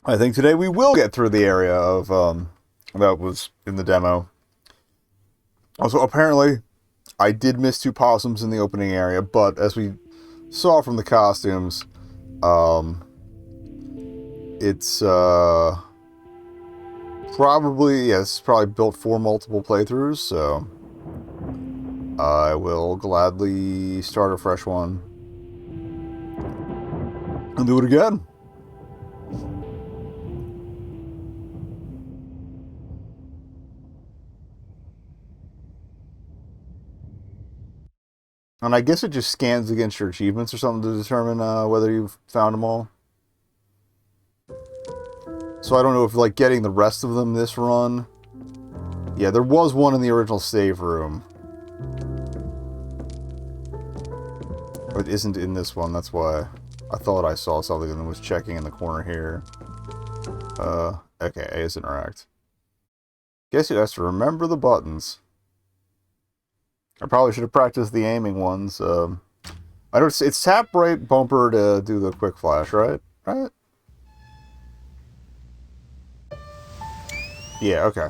I think today we will get through the area of that was in the demo. Also, apparently, I did miss two possums in the opening area, but as we saw from the costumes, um, it's probably, yeah, it's probably built for multiple playthroughs, so I will gladly start a fresh one and do it again. And I guess it just scans against your achievements or something to determine whether you've found them all. So I don't know if, like, getting the rest of them this run. Yeah, there was one in the original save room. But it isn't in this one, that's why I thought I saw something and was checking in the corner here. Okay, A is interact. Guess it has to remember the buttons. I probably should have practiced the aiming ones. I don't. It's tap right bumper to do the quick flash, right? Right? Yeah. Okay.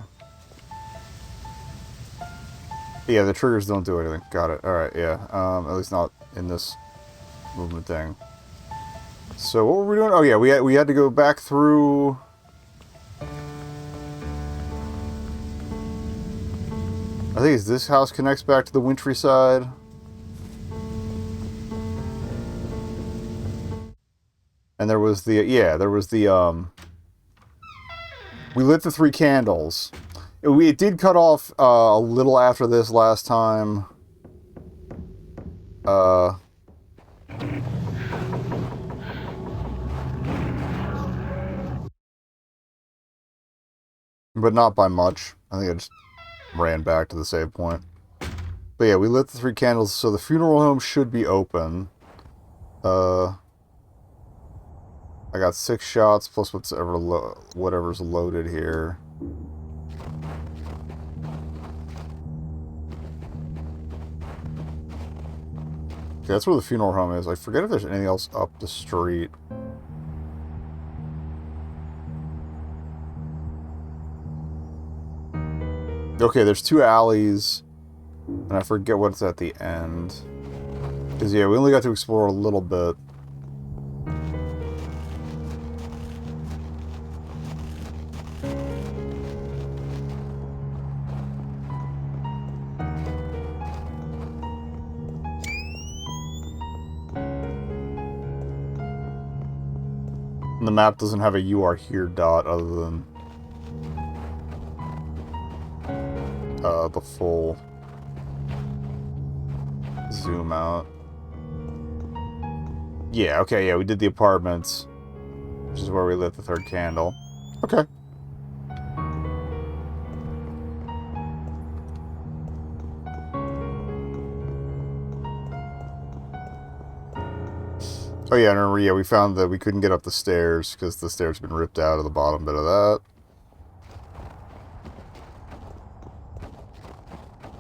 Yeah, the triggers don't do anything. Got it. All right. Yeah. At least not in this movement thing. So what were we doing? Oh yeah, we had to go back through. I think it's this house connects back to the wintry side. And there was the, yeah, there was the, we lit the 3 candles. It did cut off a little after this last time. But not by much. I think I just ran back to the save point. But yeah, we lit the 3 candles, so the funeral home should be open. I got 6 shots plus whatever's loaded here. Okay, that's where the funeral home is. I forget if there's anything else up the street. Okay, there's 2 alleys, and I forget what's at the end. Because, yeah, we only got to explore a little bit. And the map doesn't have a "you are here" dot other than the full zoom out. Yeah, okay, yeah, we did the apartments, which is where we lit the 3rd candle. Okay. Oh yeah, and yeah, we found that we couldn't get up the stairs because the stairs have been ripped out of the bottom bit of that.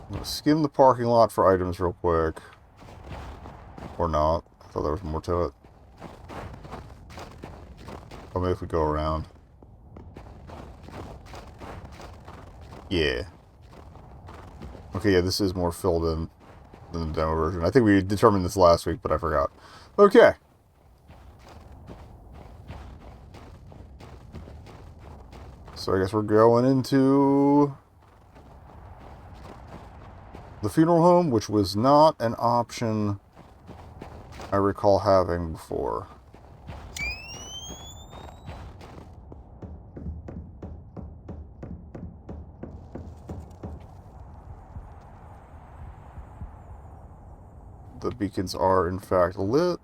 I'm gonna skim the parking lot for items real quick. Or not. I thought there was more to it. Oh, maybe if we go around. Yeah. Okay, yeah, this is more filled in than the demo version. I think we determined this last week, but I forgot. Okay. So I guess we're going into the funeral home, which was not an option I recall having before. The beacons are, in fact, lit.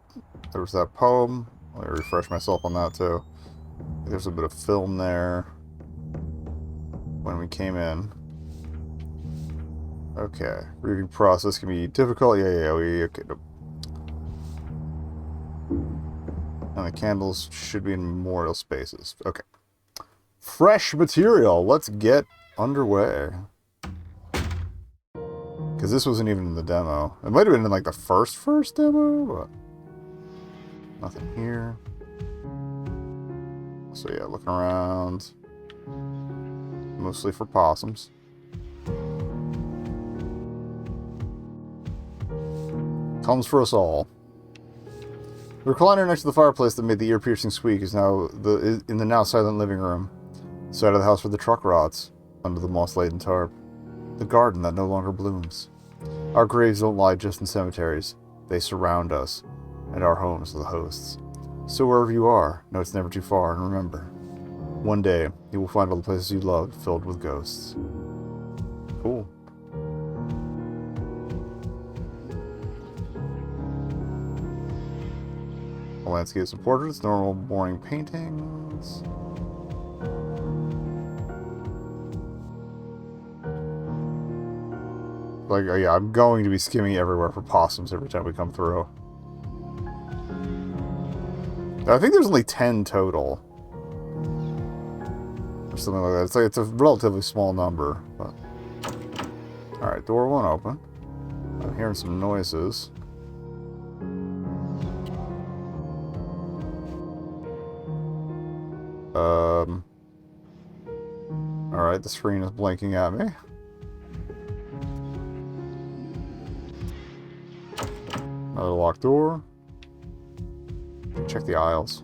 There was that poem. Let me refresh myself on that, too. There's a bit of film there when we came in. Okay. Reading process can be difficult. Yeah, okay. And the candles should be in memorial spaces. Okay. Fresh material. Let's get underway. Because this wasn't even in the demo. It might have been in, like, the first demo, but... Nothing here. So yeah, looking around. Mostly for possums. Comes for us all. The recliner next to the fireplace that made the ear-piercing squeak is now in the now silent living room. The side of the house where the truck rots, under the moss-laden tarp. The garden that no longer blooms. Our graves don't lie just in cemeteries. They surround us, and our homes are the hosts. So wherever you are, know it's never too far, and remember, one day you will find all the places you loved filled with ghosts. Cool. Landscapes and portraits, normal boring paintings. Like, oh yeah, I'm going to be skimming everywhere for possums every time we come through. I think there's only 10 total. Or something like that. It's like it's a relatively small number, but... Alright, door won't open. I'm hearing some noises. Alright, the screen is blinking at me. Another locked door. Check the aisles.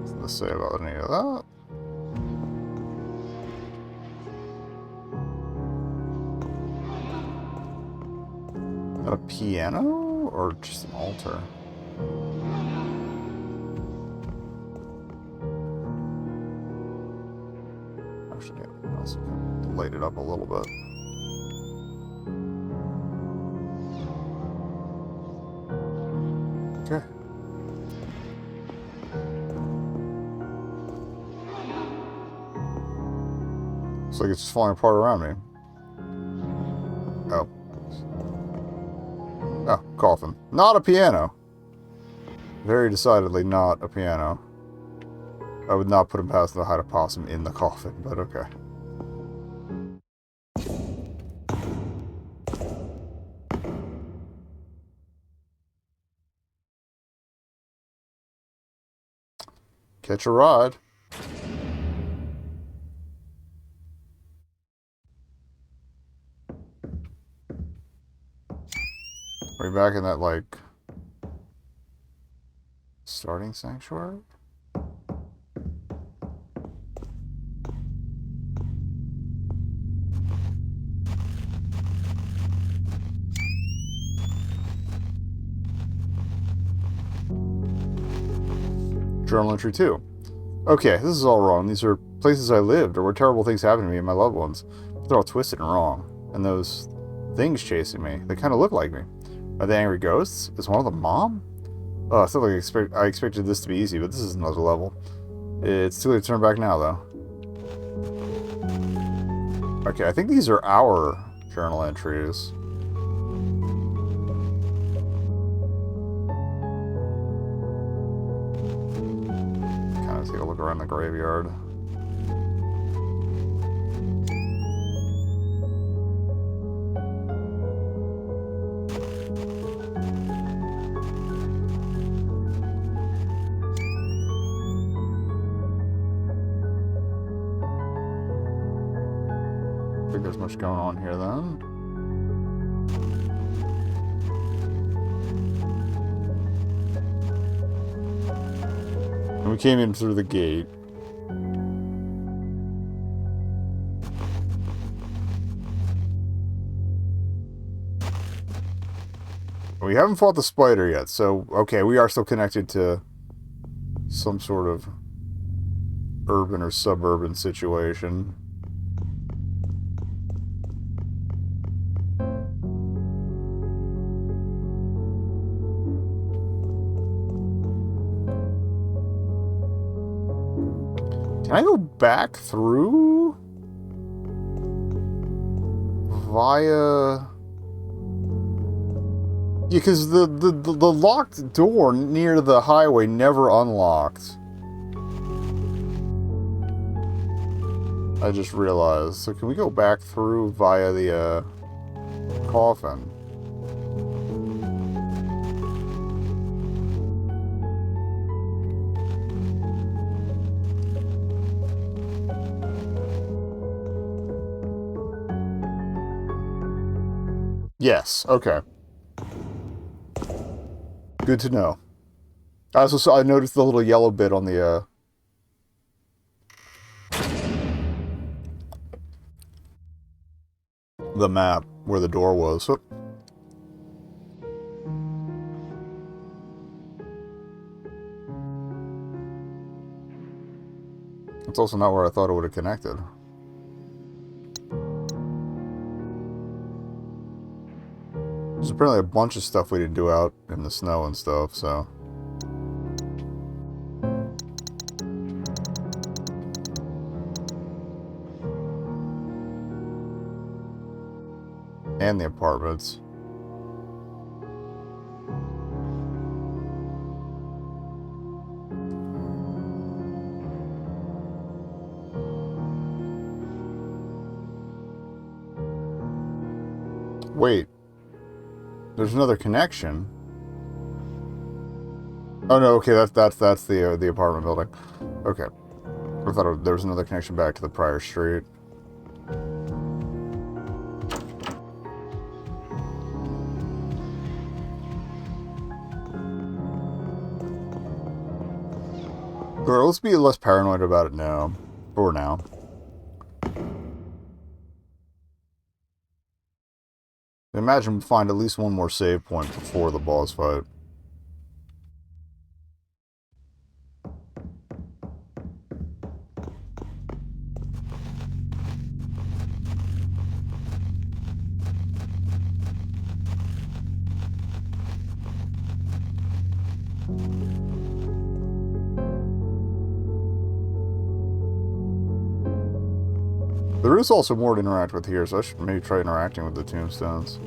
Nothing to say about any of that. Is that a piano or just an altar? Actually, yeah, also light it up a little bit. Okay. Looks like it's just falling apart around me. Oh. Oh, coffin. Not a piano. Very decidedly not a piano. I would not put him past the hide a possum in the coffin, but okay. Catch a ride. Are we back in that, like, starting sanctuary? Journal entry 2. Okay, this is all wrong. These are places I lived, or where terrible things happened to me and my loved ones. But they're all twisted and wrong. And those things chasing me, they kind of look like me. Are they angry ghosts? Is one of them Mom? Oh, I feel like I expected this to be easy, but this is another level. It's too late to turn back now, though. Okay, I think these are our journal entries. Kind of take a look around the graveyard. I think there's much going on here then. And we came in through the gate. We haven't fought the spider yet, so okay, we are still connected to some sort of urban or suburban situation. Can I go back through via... Yeah, because the locked door near the highway never unlocked. I just realized. So can we go back through via the coffin? Yes, okay. Good to know. I also saw, I noticed the little yellow bit on the map where the door was. So, it's also not where I thought it would have connected. There's apparently a bunch of stuff we didn't do out in the snow and stuff, so... And the apartments. Wait. There's another connection. Oh no, okay, that's the apartment building. Okay. I thought there was another connection back to the prior street. But let's be less paranoid about it now. For now. Imagine we find at least one more save point before the boss fight. There is also more to interact with here, so I should maybe try interacting with the tombstones.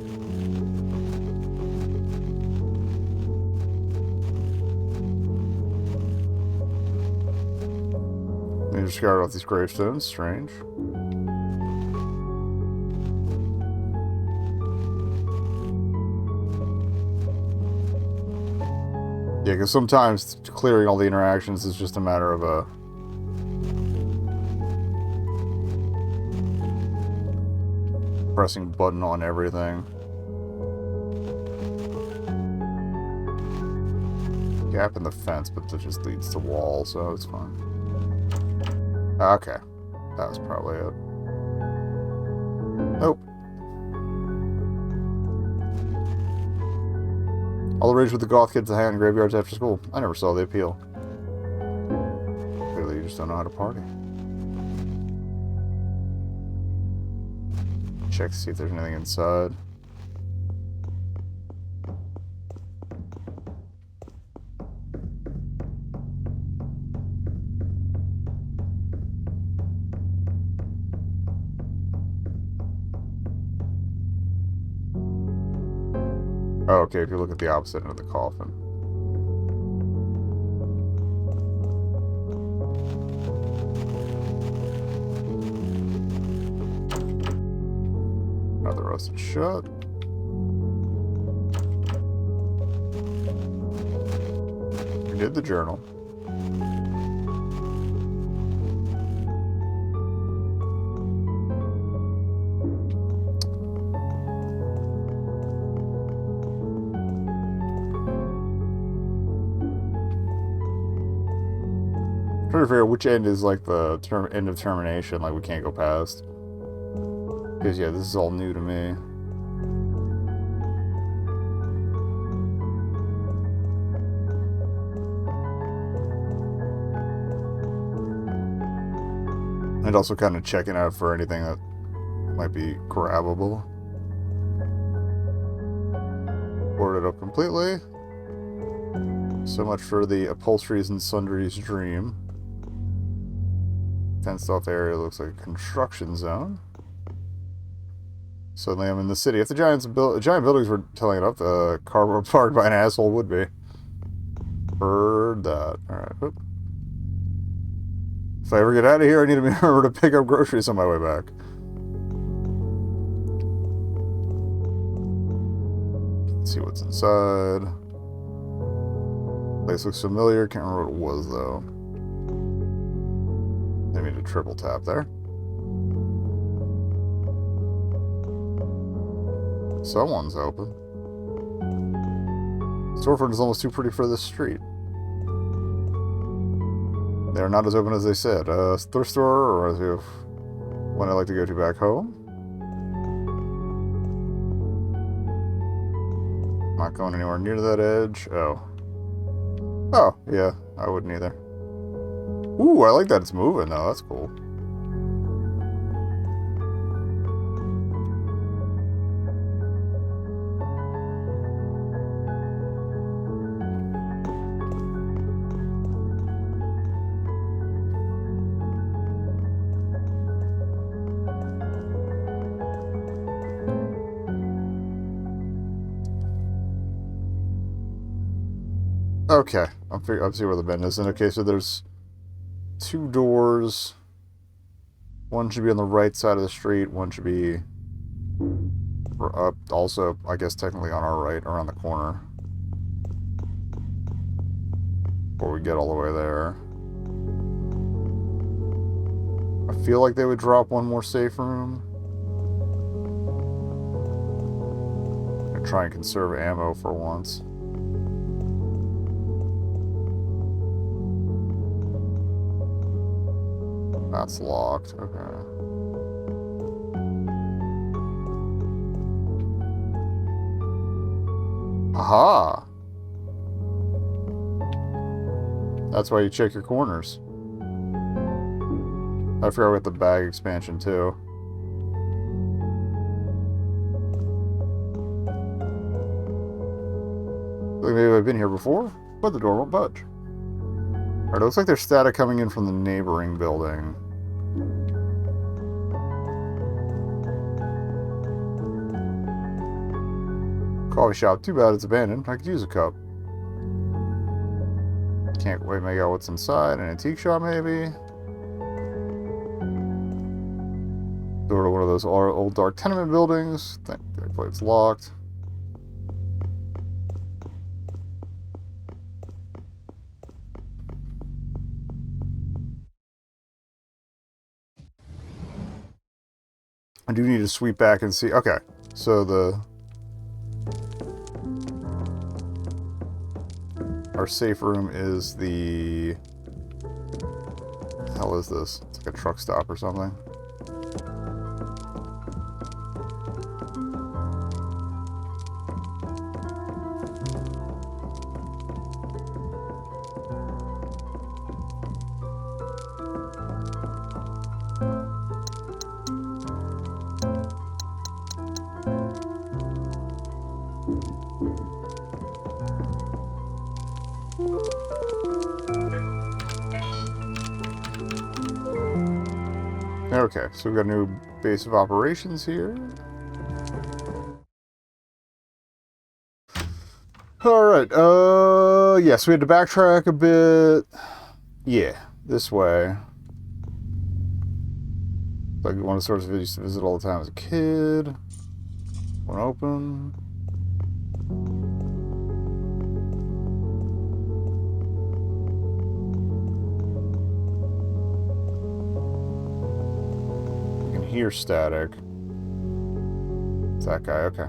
They just discarded off these gravestones, strange. Yeah, because sometimes clearing all the interactions is just a matter of a... pressing button on everything. Gap in the fence, but that just leads to wall, so it's fine. Okay. That was probably it. Nope. All the rage with the goth kids that hang out in graveyards after school. I never saw the appeal. Clearly you just don't know how to party. Check to see if there's anything inside. Oh, okay, if you look at the opposite end of the coffin. Another rusted shut. We did the journal. Trying to figure out which end is like the end of termination, like we can't go past. Because yeah, this is all new to me. And also kind of checking out for anything that might be grabbable. Boarded up completely. So much for the upholsteries and sundries dream. Fenced off area looks like a construction zone. Suddenly I'm in the city. If the giant buildings were telling it up, the car parked by an asshole would be. Heard that. Alright. If I ever get out of here, I need to remember to pick up groceries on my way back. Let's see what's inside. Place looks familiar. Can't remember what it was, though. I need to triple tap there. Someone's open. Storefront is almost too pretty for this street. They're not as open as they said. Thrift store, or as if one I'd like to go to back home. Not going anywhere near that edge. Oh. Oh, yeah. I wouldn't either. Ooh, I like that it's moving, though. That's cool. Okay, I'll see where the bend is. And okay, so there's 2 doors. One should be on the right side of the street. One should be up. Also, I guess technically on our right, around the corner. Before we get all the way there. I feel like they would drop one more safe room. I'm gonna try and conserve ammo for once. That's locked. Okay. Aha! That's why you check your corners. I forgot we got the bag expansion too. Like maybe I've been here before, but the door won't budge. Alright, it looks like there's static coming in from the neighboring building. Coffee shop. Too bad it's abandoned. I could use a cup. Can't wait to make out what's inside. An antique shop, maybe? Door to one of those old dark tenement buildings. Thankfully it's locked. I do need to sweep back and see. Okay, so our safe room is the... What the hell is this? It's like a truck stop or something. Okay, so we've got a new base of operations here. Alright, yes, we had to backtrack a bit. Yeah, this way. Like one of the stores I used to visit all the time as a kid. One open. Hear static. It's that guy, okay.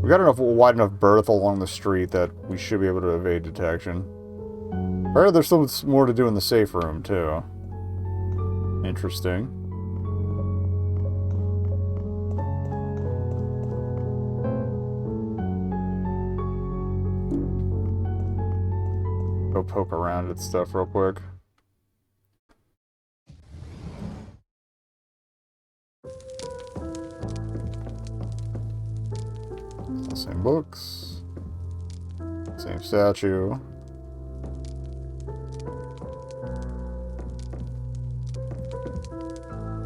We got enough wide enough berth along the street that we should be able to evade detection. I heard there's still more to do in the safe room, too. Interesting. Go poke around at stuff real quick. Same books. Same statue.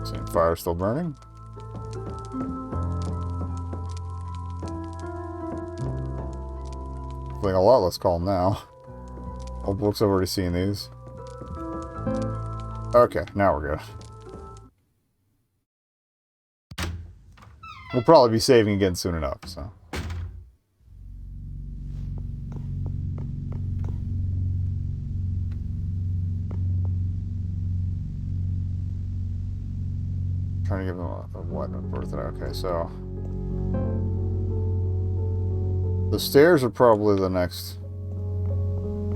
Same fire still burning. Feeling a lot less calm now. Old books, I've already seen these. Okay, now we're good. We'll probably be saving again soon enough, so. Trying to give them a what birthday. Okay, so the stairs are probably the next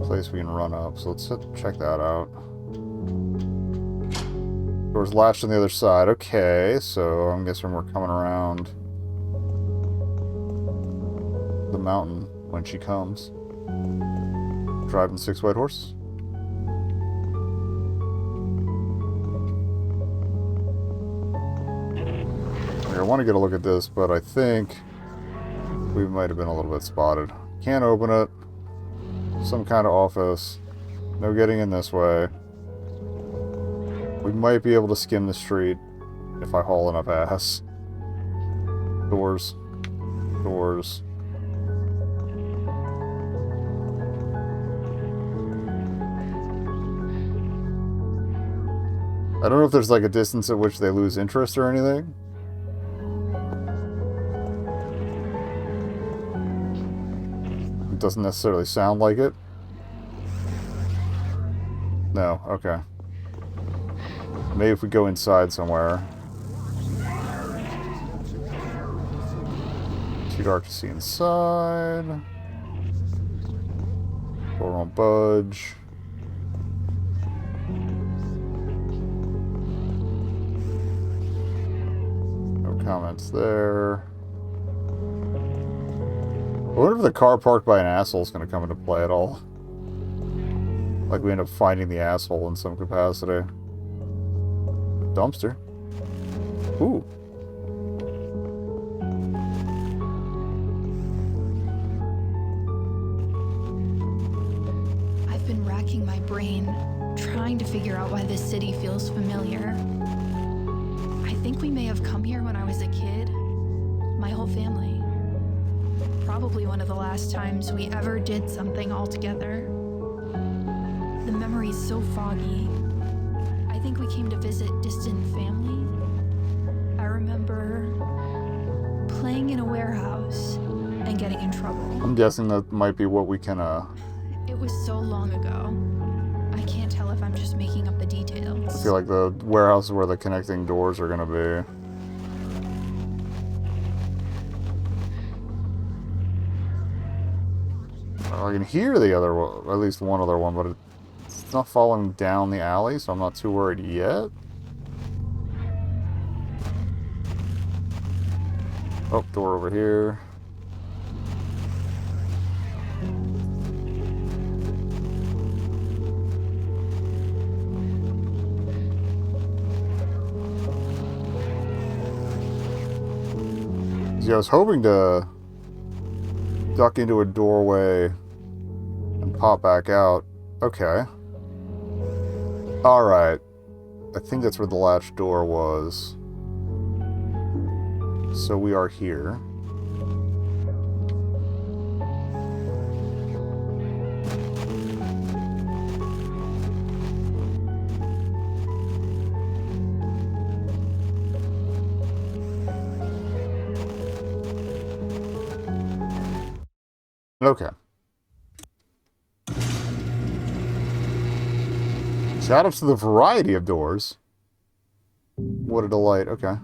place we can run up. So let's check that out. Door's latched on the other side. Okay, so I'm guessing we're coming around the mountain when she comes. Driving 6 white horses. I want to get a look at this, but I think we might have been a little bit spotted. Can't open it. Some kind of office. No getting in this way. We might be able to skim the street if I haul enough ass. Doors. Doors. I don't know if there's like a distance at which they lose interest or anything. It doesn't necessarily sound like it. No, okay. Maybe if we go inside somewhere. Too dark to see inside. Door won't budge. No comments there. I wonder if the car parked by an asshole is going to come into play at all. Like we end up finding the asshole in some capacity. Dumpster. Ooh. I've been racking my brain, trying to figure out why this city feels familiar. I think we may have come here when I was a kid. My whole family. Probably one of the last times we ever did something all together. The memory's so foggy. I think we came to visit distant family. I remember playing in a warehouse and getting in trouble. I'm guessing that might be what we can, It was so long ago. I can't tell if I'm just making up the details. I feel like the warehouse is where the connecting doors are going to be. I can hear the other one, at least one other one, but it's not falling down the alley, so I'm not too worried yet. Oh, door over here. See, I was hoping to duck into a doorway and pop back out. Okay. Alright. I think that's where the latch door was. So we are here. Okay. Shoutouts to the variety of doors. What a delight. Okay. I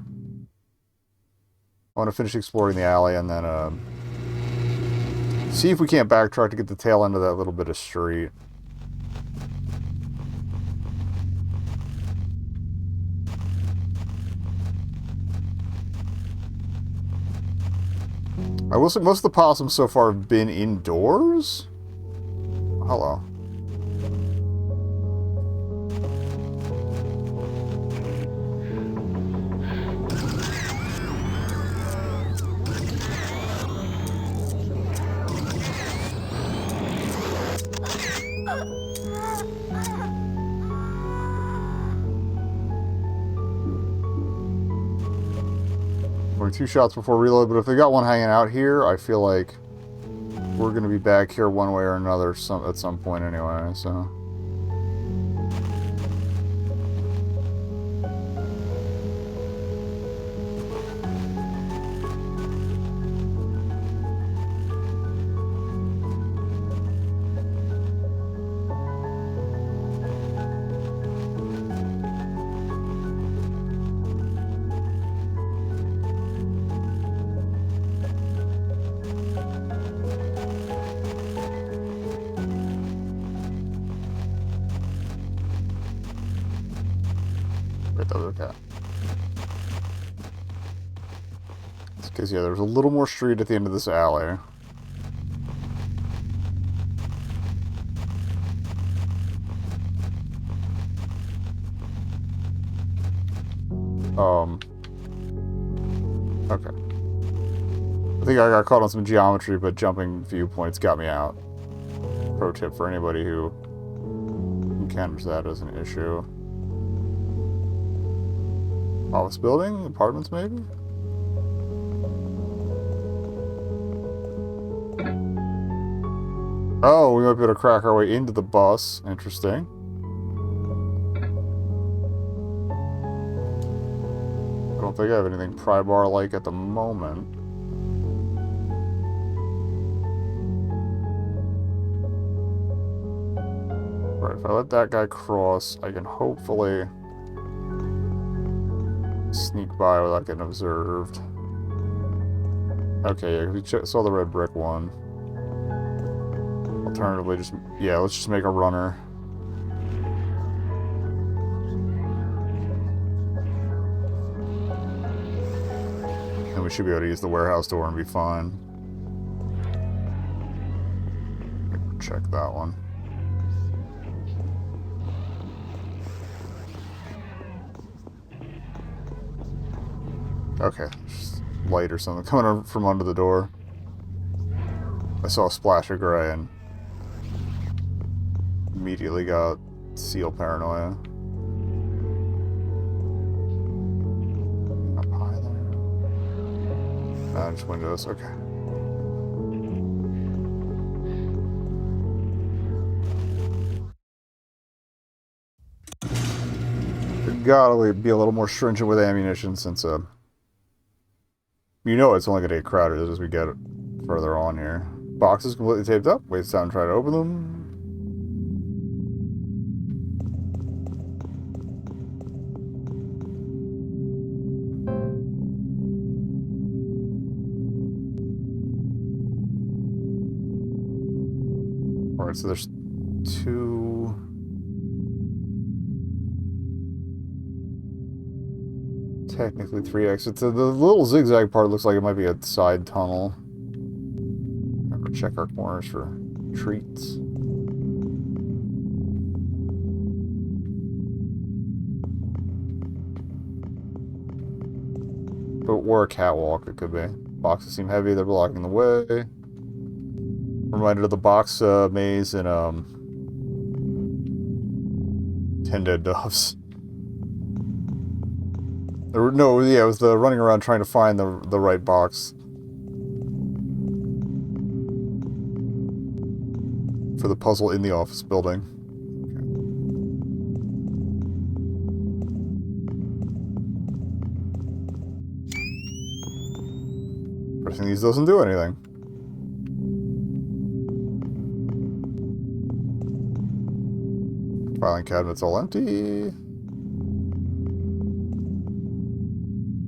want to finish exploring the alley and then see if we can't backtrack to get the tail end of that little bit of street. I will say most of the possums so far have been indoors. Hello. Only 2 shots before reload, but if they got one hanging out here, I feel like we're gonna be back here one way or another at some point anyway, so. Right, that was okay. Because, yeah, there's a little more street at the end of this alley. Okay. I think I got caught on some geometry, but jumping viewpoints got me out. Pro tip for anybody who encounters that as an issue. Office building? Apartments, maybe? Oh, we might be able to crack our way into the bus. Interesting. I don't think I have anything pry bar-like at the moment. Right, if I let that guy cross, I can hopefully sneak by without getting observed. Okay, yeah, we saw the red brick one. Alternatively, let's just make a runner. And we should be able to use the warehouse door and be fine. Check that one. Okay, just light or something coming from under the door. I saw a splash of gray and immediately got seal paranoia. Up high there. Nah, just windows. Okay. Gotta be a little more stringent with ammunition since you know it's only gonna get crowded as we get further on here. Boxes completely taped up. Waits time to try to open them. Alright, so there's two. Technically 3 exits. The little zigzag part looks like it might be a side tunnel. Remember, check our corners for treats. Or a catwalk, it could be. Boxes seem heavy, they're blocking the way. Reminded of the box maze in 10 Dead Doves. No, yeah, it was the running around trying to find the right box for the puzzle in the office building. Okay. Pressing these doesn't do anything. Filing cabinet's all empty.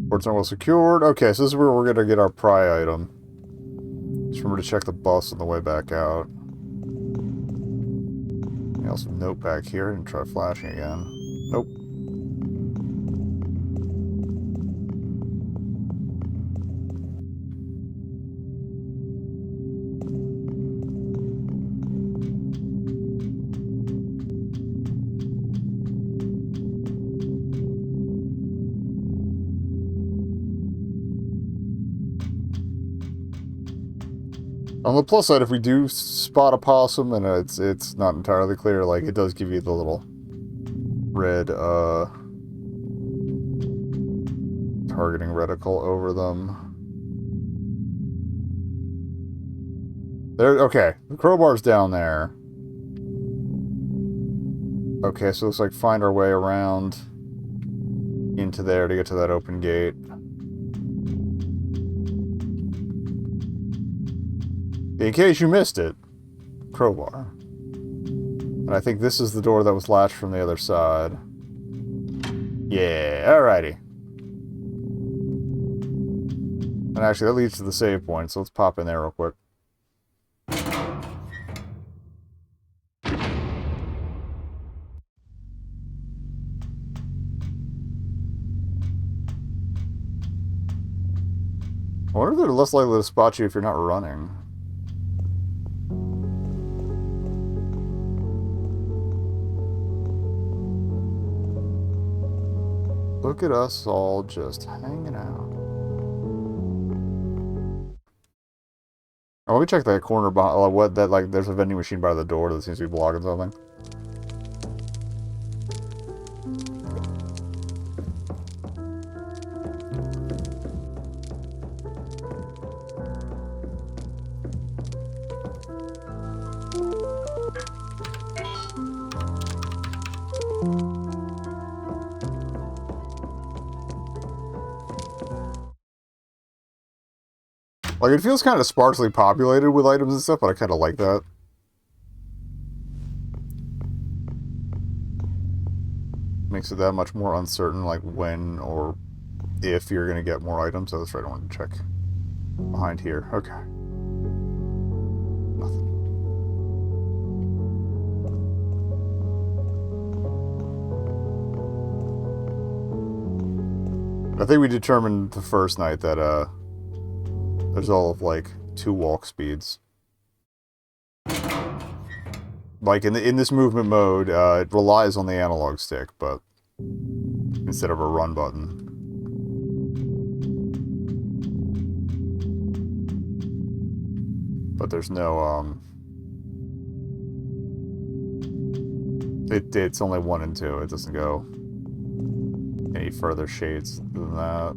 Ports aren't well secured. Okay, so this is where we're gonna get our pry item. Just remember to check the bus on the way back out. Anything else of note back here? And try flashing again. Nope. On the plus side, if we do spot a possum and it's not entirely clear, like, it does give you the little red targeting reticle over them. There, okay. The crowbar's down there. Okay, so it looks like find our way around into there to get to that open gate. In case you missed it, crowbar. And I think this is the door that was latched from the other side. Yeah, alrighty. And actually, that leads to the save point, so let's pop in there real quick. I wonder if they're less likely to spot you if you're not running. Look at us all just hanging out. Oh, let me check that corner behind. What that like? There's a vending machine by the door that seems to be blocking something. Like, it feels kind of sparsely populated with items and stuff, but I kind of like that. Makes it that much more uncertain, like, when or if you're going to get more items. So that's right, I wanted to check behind here. Okay. Nothing. I think we determined the first night that, there's all of, like, 2 walk speeds. Like, in this movement mode, it relies on the analog stick, but instead of a run button. But there's no, it's only 1 and 2. It doesn't go any further shades than that.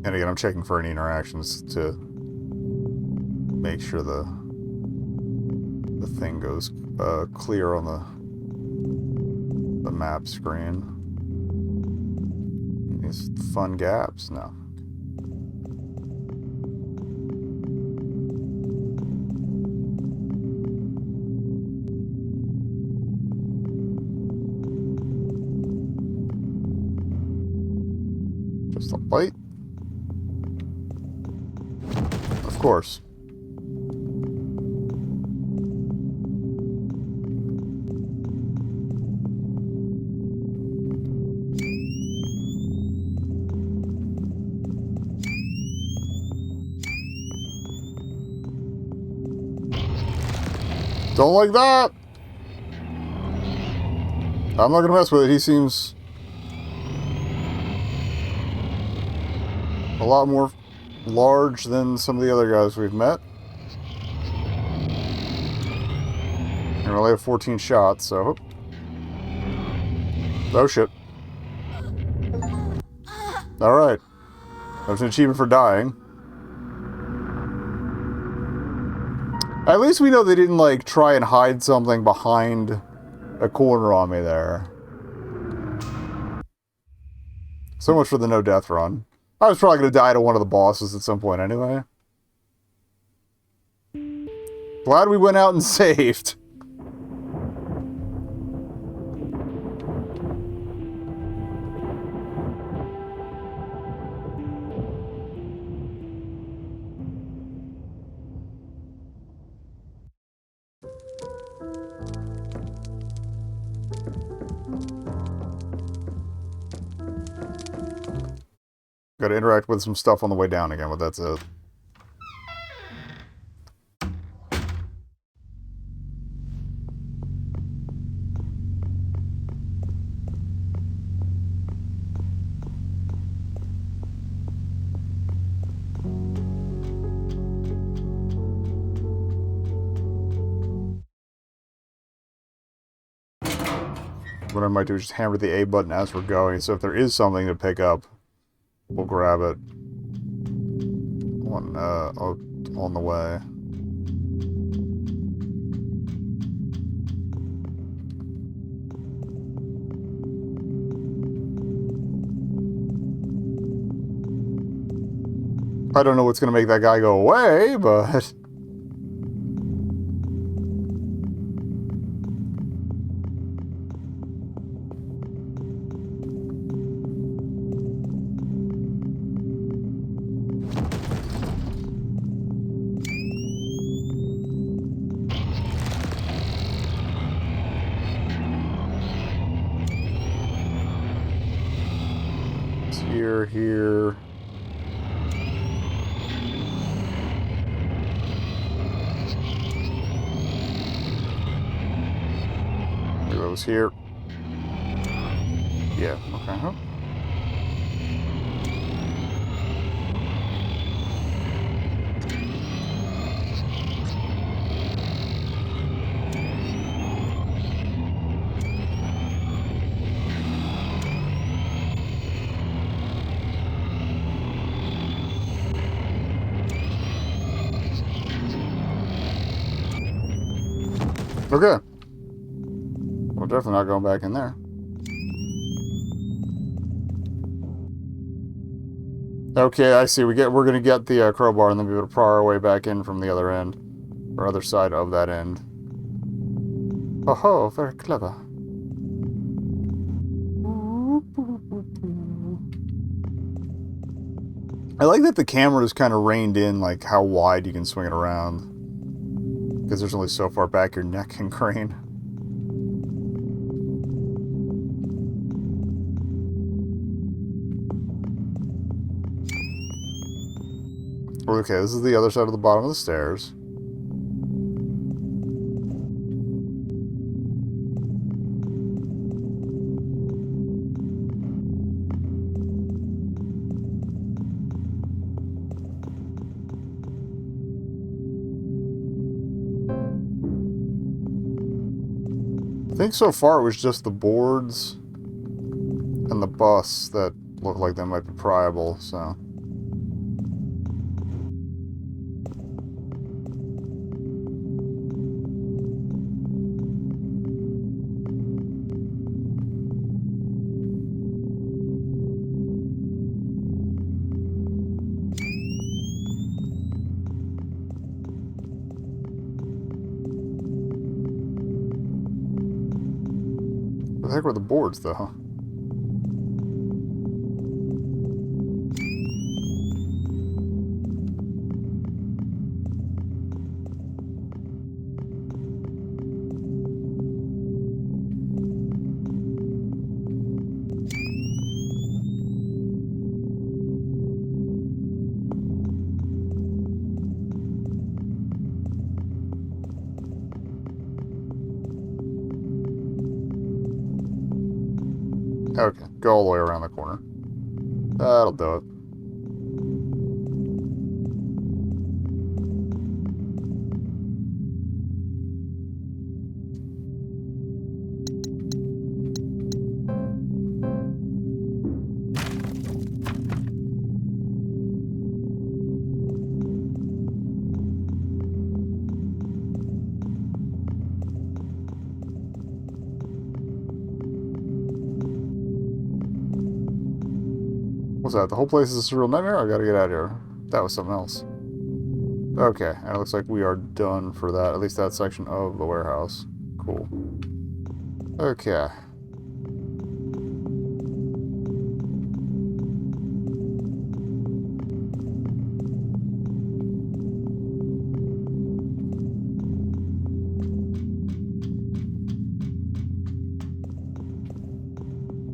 And again, I'm checking for any interactions to make sure the thing goes clear on the map screen. These fun gaps? No. Just a light. Of course. Don't like that! I'm not gonna mess with it. He seems a lot more large than some of the other guys we've met. And we only have 14 shots, so... Oh shit. Alright. There's an achievement for dying. At least we know they didn't, like, try and hide something behind a corner on me there. So much for the no-death run. I was probably going to die to one of the bosses at some point anyway. Glad we went out and saved. Got to interact with some stuff on the way down again, but that's it. what I might do is just hammer the A button as we're going. So if there is something to pick up, we'll grab it on the way. I don't know what's going to make that guy go away, but... Here. Maybe that was here. Yeah, okay. Huh? Okay. We're definitely not going back in there. Okay, I see. We're gonna get the crowbar and then be able to pry our way back in from the other end, or other side of that end. Oh, very clever. I like that the camera is kind of reined in, like how wide you can swing it around, because there's only so far back your neck can crane. Okay, this is the other side of the bottom of the stairs. I think so far it was just the boards and the bus that look like they might be pryable, so... What the heck were the boards, though? Okay, go all the way around the corner. That'll do it. What's that? The whole place is a surreal nightmare? I gotta get out of here. That was something else. Okay, and it looks like we are done for that. At least that section of the warehouse. Cool. Okay.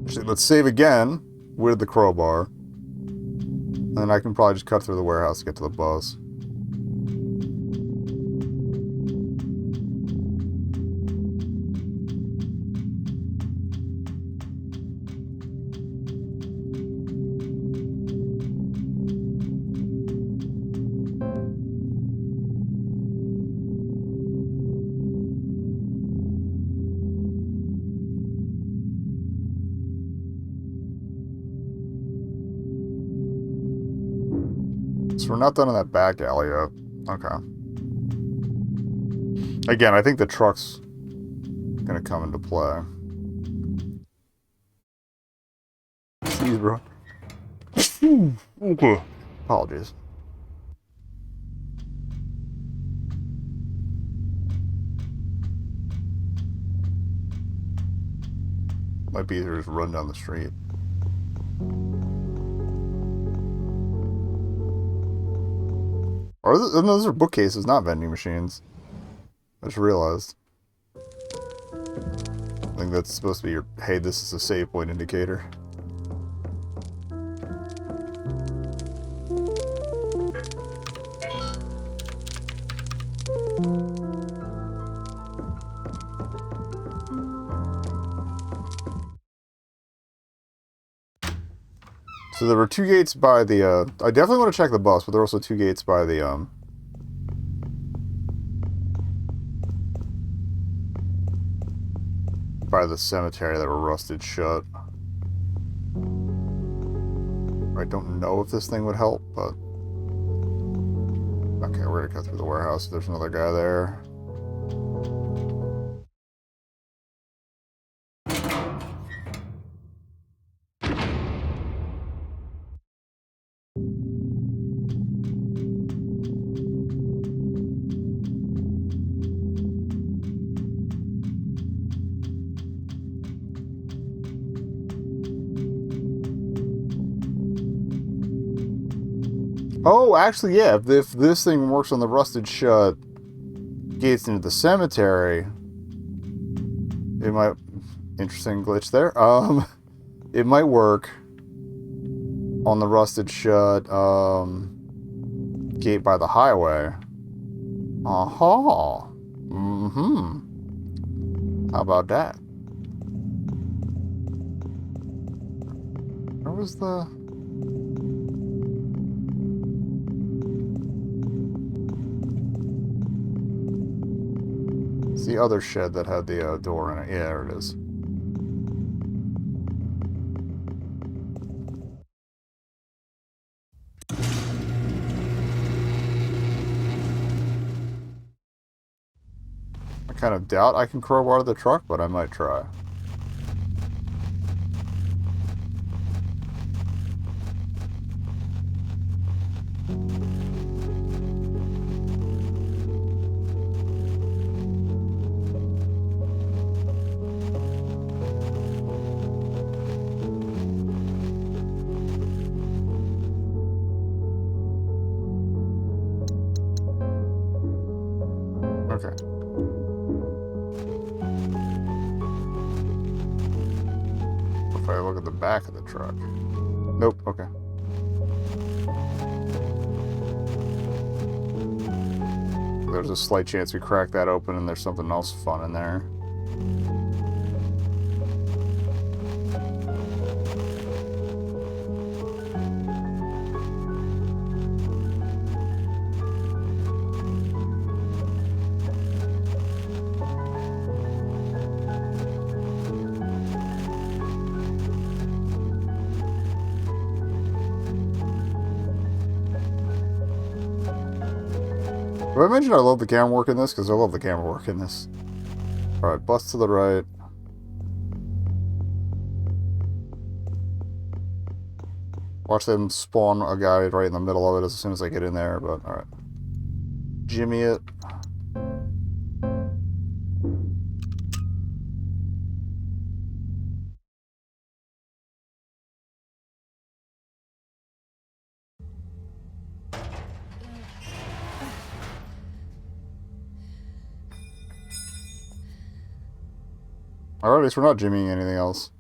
Actually, let's save again with the crowbar. And then I can probably just cut through the warehouse to get to the bus. so we're not done in that back alley yet. Okay. Again, I think the truck's gonna come into play. Jeez, bro. Okay. Apologies. Might be easier to just run down the street. Or no, those are bookcases, not vending machines. I just realized. I think that's supposed to be your, hey, this is a save point indicator. So there were 2 gates by the, I definitely want to check the bus, but there are also 2 gates by the, by the cemetery that were rusted shut. I don't know if this thing would help, but... Okay, we're gonna cut through the warehouse. There's another guy there. Oh, actually, yeah. If this thing works on the rusted shut gates into the cemetery, it might... Interesting glitch there. It might work on the rusted shut gate by the highway. Aha. How about that? Where was the... It's the other shed that had the door in it. Yeah, there it is. I kind of doubt I can crowbar the truck, but I might try. Okay. If I look at the back of the truck. Nope, okay. There's a slight chance we crack that open and there's something else fun in there. Have I mentioned I love the camera work in this? Because I love the camera work in this. Alright, bus to the right. Watch them spawn a guy right in the middle of it as soon as I get in there, but alright. Jimmy it. Alright, so we're not jimmying anything else.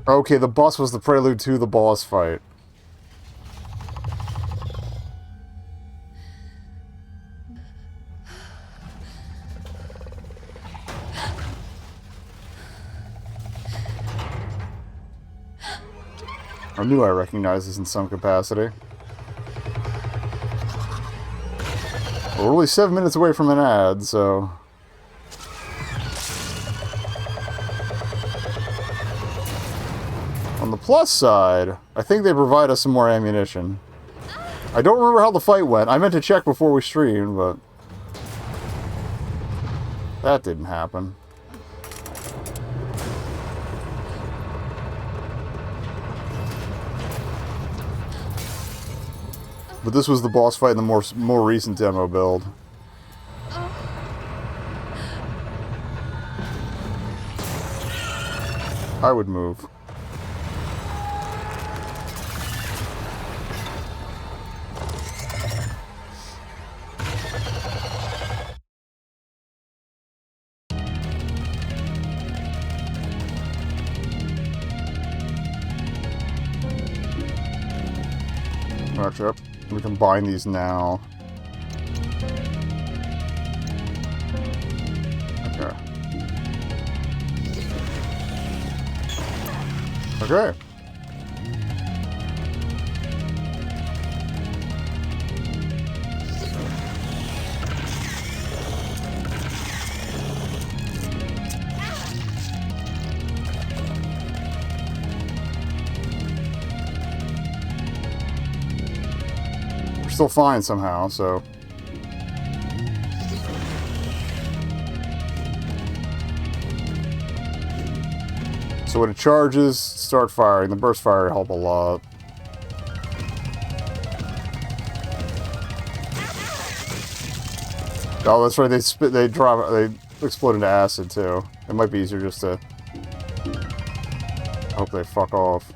Okay, the bus was the prelude to the boss fight. I knew I recognized this in some capacity. We're only 7 minutes away from an ad, so... On the plus side, I think they provide us some more ammunition. I don't remember how the fight went. I meant to check before we streamed, but... that didn't happen. But this was the boss fight in the more recent demo build. I would move. Match up. We can bind these now. Okay. Okay. Still fine somehow, so... So when it charges, start firing. The burst fire help a lot. Oh, that's right. They explode into acid too. It might be easier just to hope they fuck off.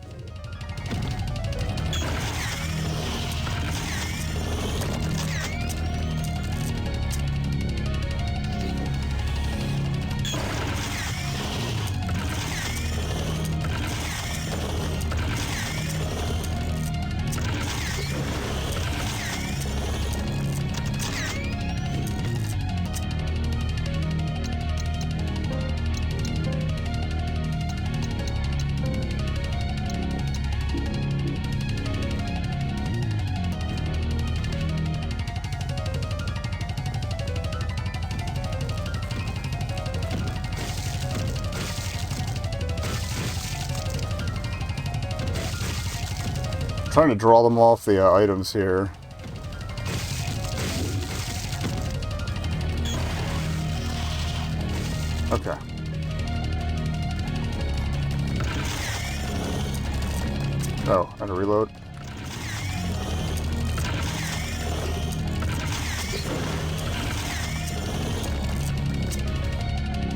Trying to draw them off the items here. Okay. Oh, I had to reload.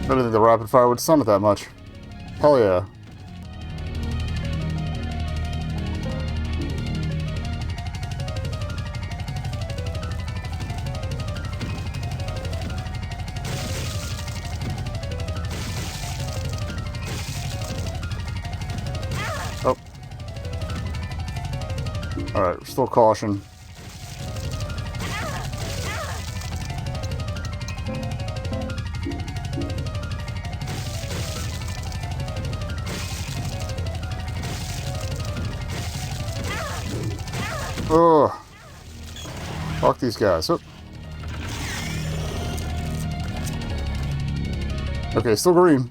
I didn't think the rapid fire would stun it that much. Hell yeah. Oh. Alright, still caution. Ugh. Fuck these guys. Oh. Okay, still green.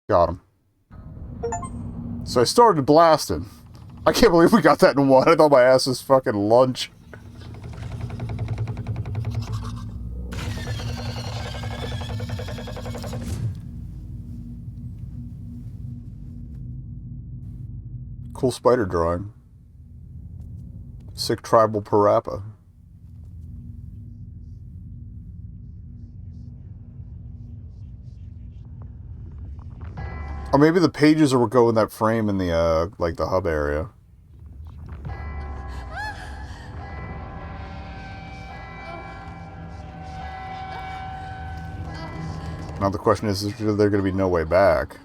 Got him. So I started blasting. I can't believe we got that in one. I thought my ass was fucking lunch. Cool spider drawing. Sick tribal parappa. Or maybe the pages will go in that frame in the, like, the hub area. Now the question is there going to be no way back?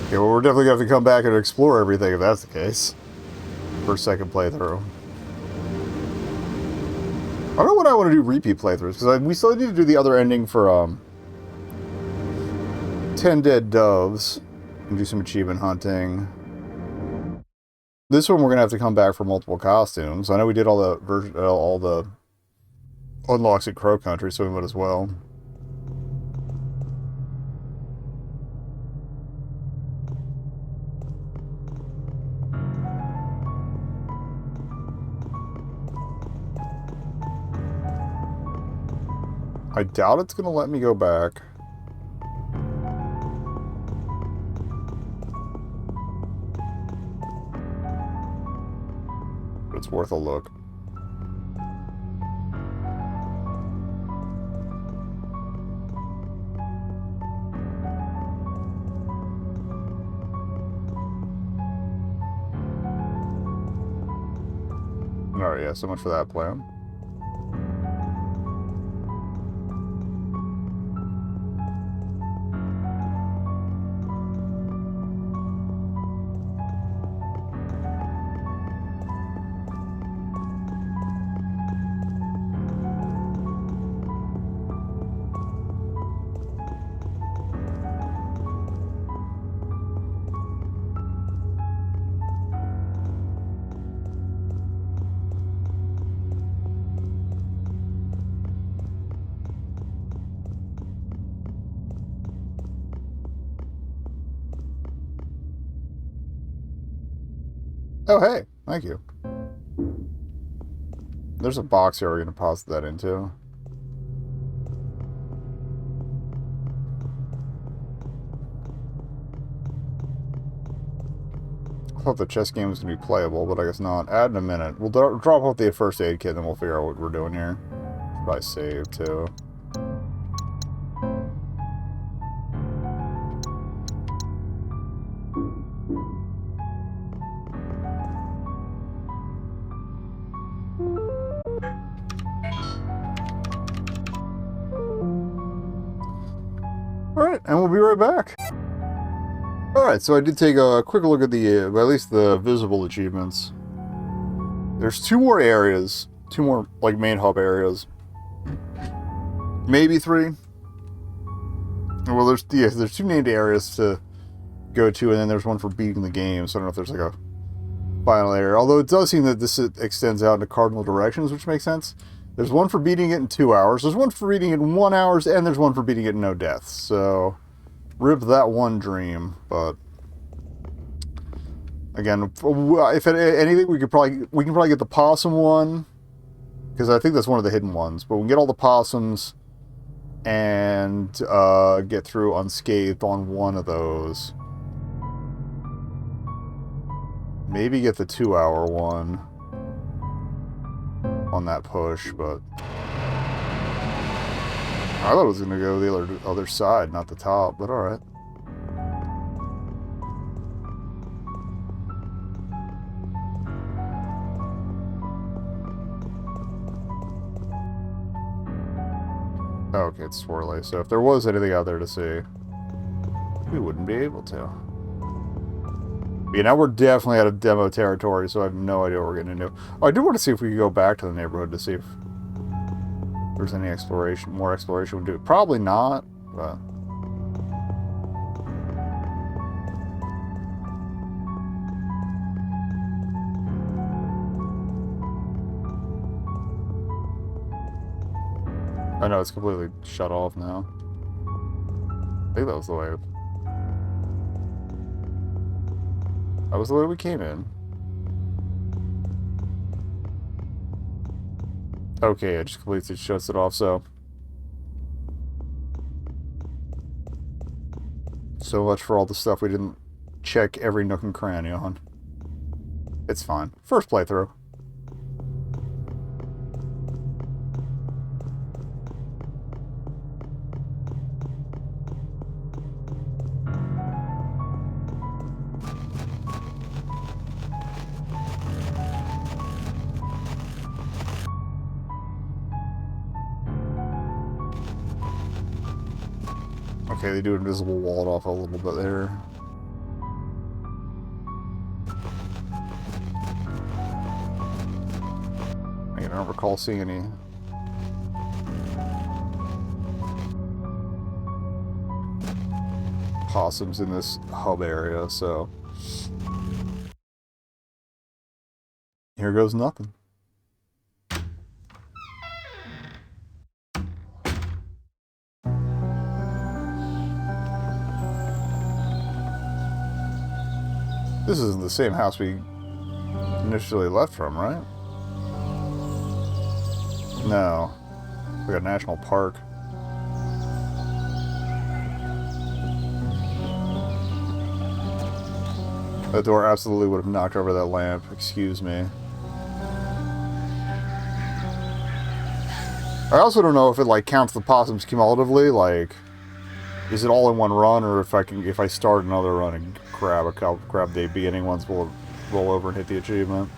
Okay, well, we're definitely going to have to come back and explore everything if that's the case. For a second playthrough. don't know what I want to do repeat playthroughs, because we still need to do the other ending for 10 Dead Doves and do some achievement hunting. This one we're gonna have to come back for multiple costumes. I know we did all the unlocks at Crow Country, so we might as well. I doubt it's gonna let me go back. But it's worth a look. Alright, yeah, so much for that plan. Oh, hey, thank you. There's a box here we're going to deposit that into. I thought the chess game was going to be playable, but I guess not. Add in a minute. We'll drop off the first aid kit, and then we'll figure out what we're doing here. Probably save, too. Alright, and we'll be right back. Alright, so I did take a quick look at the, at least the visible achievements. There's 2 more areas. 2 more, like, main hub areas. Maybe 3. Well, there's 2 named areas to go to, and then there's one for beating the game, so I don't know if there's, like, a final area. Although it does seem that this extends out into cardinal directions, which makes sense. There's one for beating it in 2 hours, there's one for beating it in 1 hour, and there's one for beating it in no deaths. So, rip that one dream. But again, if anything, we can probably get the possum one, because I think that's one of the hidden ones. But we can get all the possums and get through unscathed on one of those. Maybe get the 2 hour one on that push, but I thought it was going to go the other side, not the top, but alright. Okay, it's swirly, so if there was anything out there to see, we wouldn't be able to. Yeah, now we're definitely out of demo territory, so I have no idea what we're getting into. Oh, I do want to see if we could go back to the neighborhood to see if there's any more exploration we do. Probably not, but... I know it's completely shut off now. I think that was the way... That was the way we came in. Okay, it just completely shuts it off, so much for all the stuff we didn't check every nook and cranny on. It's fine. First playthrough. Okay, they do invisible wall it off a little bit there. I don't recall seeing any possums in this hub area, so here goes nothing. This isn't the same house we initially left from, right? No. Like a national park. That door absolutely would have knocked over that lamp. Excuse me. I also don't know if it like counts the possums cumulatively. Like, is it all in one run, or if I start another run and grab the beginning ones, will it roll over and hit the achievement?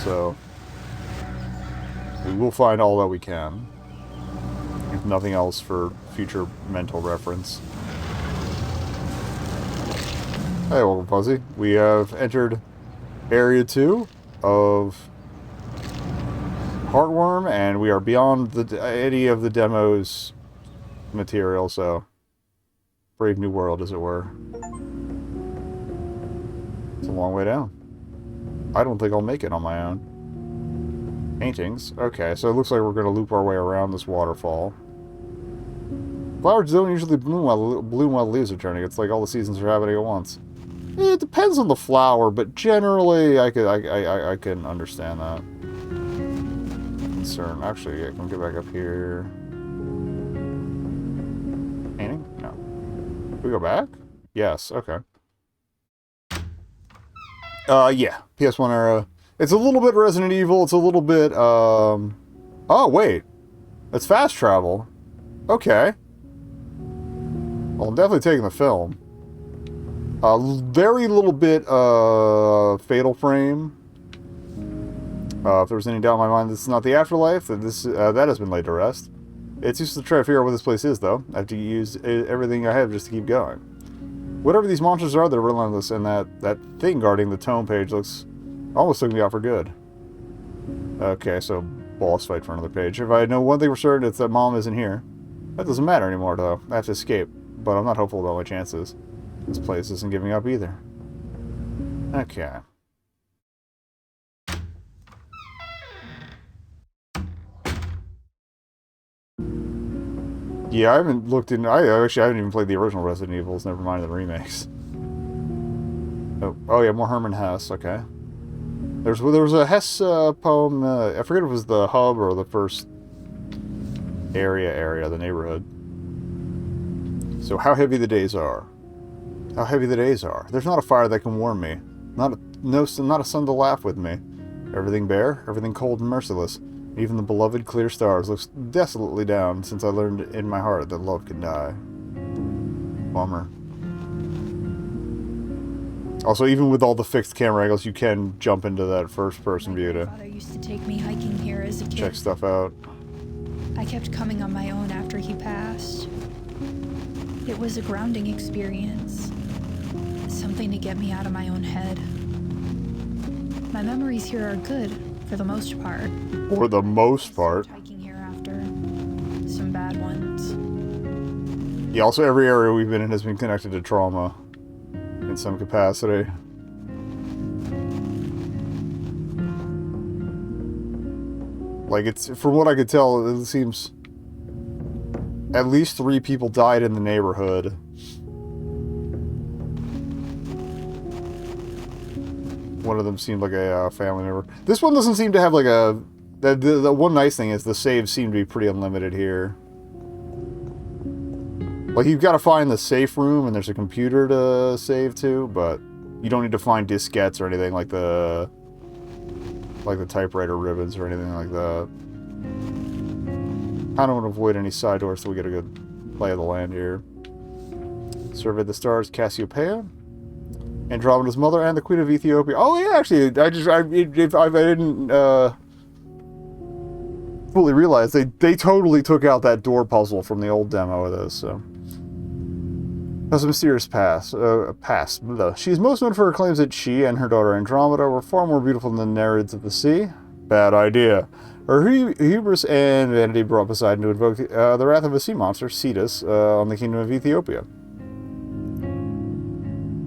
So we will find all that we can, if nothing else, for future mental reference. Hey, welcome, Fuzzy. We have entered Area 2 of Heartworm, and we are beyond any of the demo's material, so brave new world, as it were. It's a long way down. I don't think I'll make it on my own. Paintings. Okay, so it looks like we're going to loop our way around this waterfall. Flowers don't usually bloom while the leaves are turning. It's like all the seasons are happening at once. It depends on the flower, but generally I can understand that concern. Actually, I can get back up here. Painting? No. Can we go back? Yes, okay. Yeah. PS1 era. It's a little bit Resident Evil. It's a little bit, oh, wait. It's fast travel. Okay. Well, I'm definitely taking the film. Very little bit, Fatal Frame. If there was any doubt in my mind this is not the afterlife, that that has been laid to rest. It's used to try to figure out what this place is, though. I have to use everything I have just to keep going. Whatever these monsters are, they're relentless, and that thing guarding the tome page almost took me out for good. Okay, so boss fight for another page. If I know one thing for certain, it's that Mom isn't here. That doesn't matter anymore, though. I have to escape, but I'm not hopeful about my chances. This place isn't giving up either. Okay. Yeah, I haven't looked in... I haven't even played the original Resident Evils, never mind the remakes. Oh yeah, more Herman Hesse, okay. There was a Hesse poem, I forget if it was the hub or the first area, the neighborhood. So, how heavy the days are. How heavy the days are. There's not a fire that can warm me. Not a sun to laugh with me. Everything bare, everything cold and merciless. Even the beloved clear stars looks desolately down since I learned in my heart that love can die. Bummer. Also, even with all the fixed camera angles, you can jump into that first-person view to Father used to take me hiking here as a kid. check stuff out. I kept coming on my own after he passed. It was a grounding experience. Something to get me out of my own head. My memories here are good, for the most part. For the most part. Hiking here after some bad ones. Yeah, also every area we've been in has been connected to trauma in some capacity. Like, it's, from what I could tell, it seems at least 3 people died in the neighborhood. One of them seemed like a family member. This one doesn't seem to have like a... The one nice thing is the saves seem to be pretty unlimited here. Like, you've got to find the safe room, and there's a computer to save to, but you don't need to find diskettes or anything like the typewriter ribbons or anything like that. I don't want to avoid any side doors so we get a good lay of the land here. Survey the stars, Cassiopeia. Andromeda's mother and the Queen of Ethiopia. Oh yeah, actually, I didn't fully realize they totally took out that door puzzle from the old demo of this. So, has a mysterious past. She is most known for her claims that she and her daughter Andromeda were far more beautiful than the Nereids of the sea. Bad idea. Her hubris and vanity brought Poseidon to invoke the wrath of a sea monster, Cetus, on the kingdom of Ethiopia.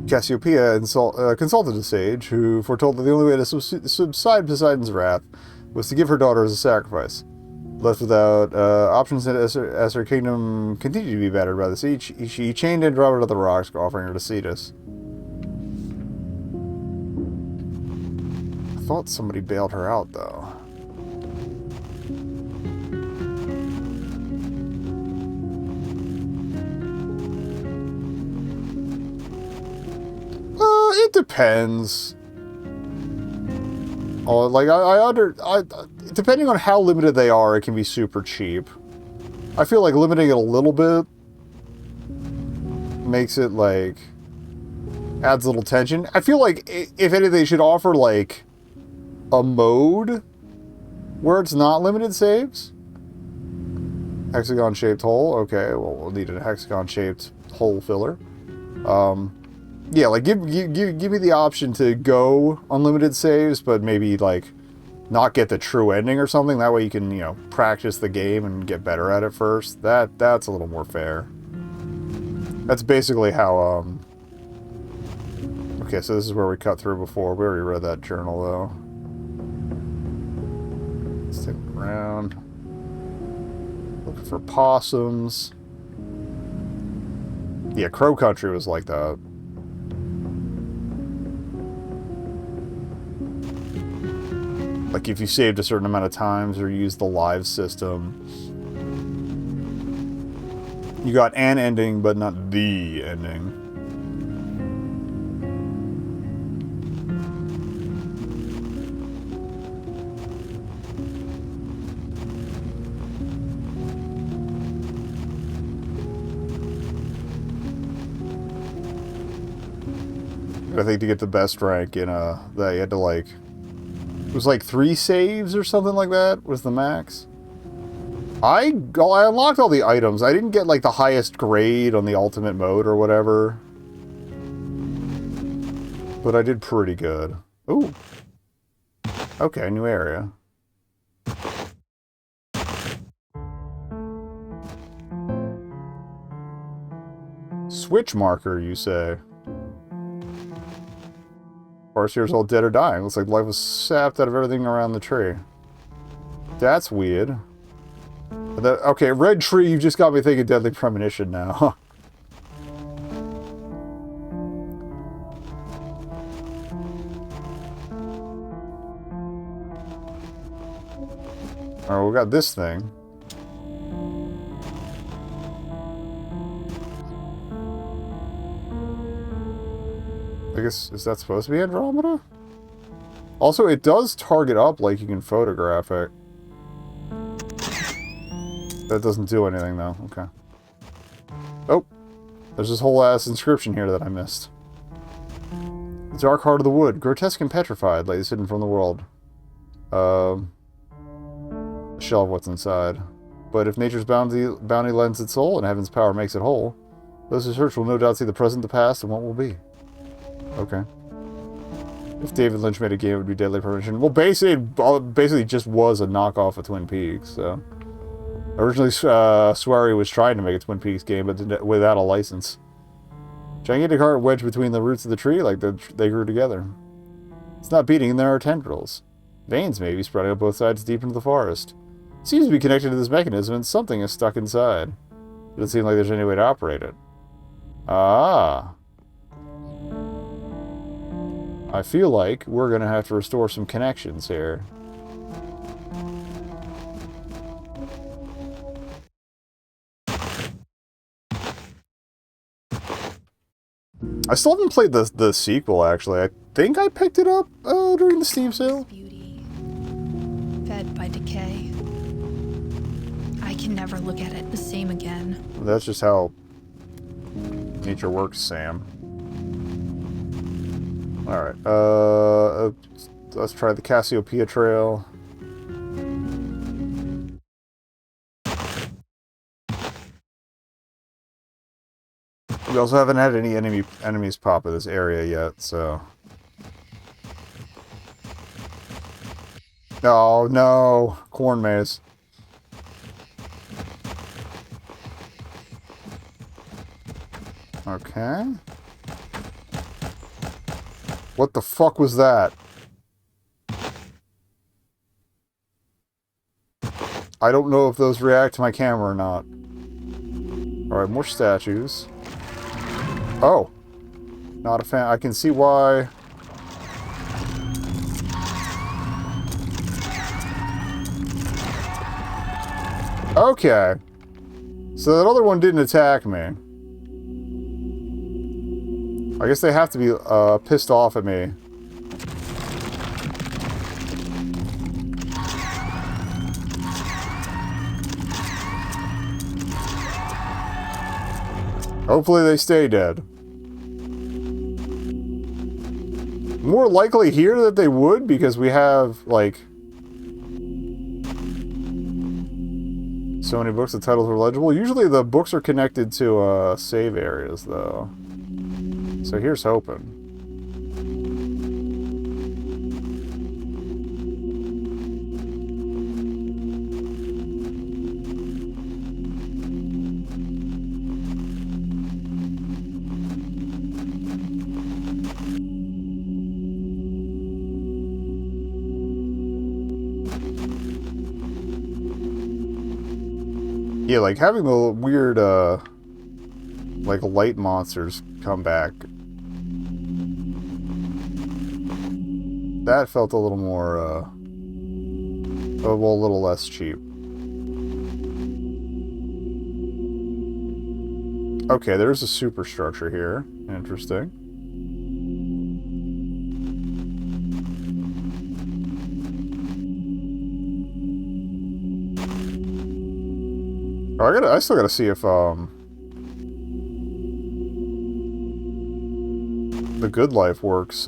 Cassiopeia consulted a sage, who foretold that the only way to subside Poseidon's wrath was to give her daughter as a sacrifice. Left without options as her kingdom continued to be battered by the sea, she chained Andromeda to the rocks, offering her to Cetus. I thought somebody bailed her out, though. It depends. Oh, like depending on how limited they are, it can be super cheap. I feel like limiting it a little bit makes it like adds a little tension. I feel like if anything, they should offer like a mode where it's not limited saves. Hexagon shaped hole. Okay, well we'll need a hexagon shaped hole filler. Yeah, like give me the option to go unlimited saves, but maybe like not get the true ending or something. That way you can, you know, practice the game and get better at it first. That's a little more fair. That's basically how okay, so this is where we cut through before. We already read that journal though. Let's take it around. Looking for possums. Yeah, Crow Country was like that. Like if you saved a certain amount of times or used the live system, you got an ending, but not the ending. I think to get the best rank in that you had to like, it was like 3 saves or something like that was the max. I unlocked all the items. I didn't get like the highest grade on the ultimate mode or whatever, but I did pretty good. Ooh. Okay, new area. Switch marker, you say? 4 years old, dead or dying. Looks like life was sapped out of everything around the tree. That's weird. Okay, red tree, you just got me thinking deadly premonition now. Alright, we got this thing. I guess, is that supposed to be Andromeda? Also, it does target up like you can photograph it. That doesn't do anything, though. Okay. Oh! There's this whole ass inscription here that I missed. The dark heart of the wood, grotesque and petrified, lays hidden from the world. A shell of what's inside. But if nature's bounty lends its soul, and heaven's power makes it whole, those who search will no doubt see the present, the past, and what will be. Okay. If David Lynch made a game, it would be Deadly Premonition. Well, basically just was a knockoff of Twin Peaks, so... Originally, Swery was trying to make a Twin Peaks game, but without a license. Gigantic heart wedged between the roots of the tree, like they grew together. It's not beating, and there are tendrils. Veins, maybe, spreading up both sides deep into the forest. It seems to be connected to this mechanism, and something is stuck inside. It doesn't seem like there's any way to operate it. Ah... I feel like we're going to have to restore some connections here. I still haven't played the sequel, actually. I think I picked it up during the Steam sale. Beauty, fed by decay. I can never look at it the same again. That's just how nature works, Sam. Alright, let's try the Cassiopeia Trail. We also haven't had any enemies pop in this area yet, so... Oh, no! Corn maze. Okay. What the fuck was that? I don't know if those react to my camera or not. Alright, more statues. Oh! Not a fan. I can see why... Okay. So that other one didn't attack me. I guess they have to be pissed off at me. Hopefully they stay dead. More likely here that they would, because we have, like... so many books, the titles are legible. Usually the books are connected to save areas, though. So here's hoping. Yeah, like having the weird, like light monsters come back. That felt a little more, well, a little less cheap. Okay, there's a superstructure here. Interesting. Oh, I still gotta see if, the good life works,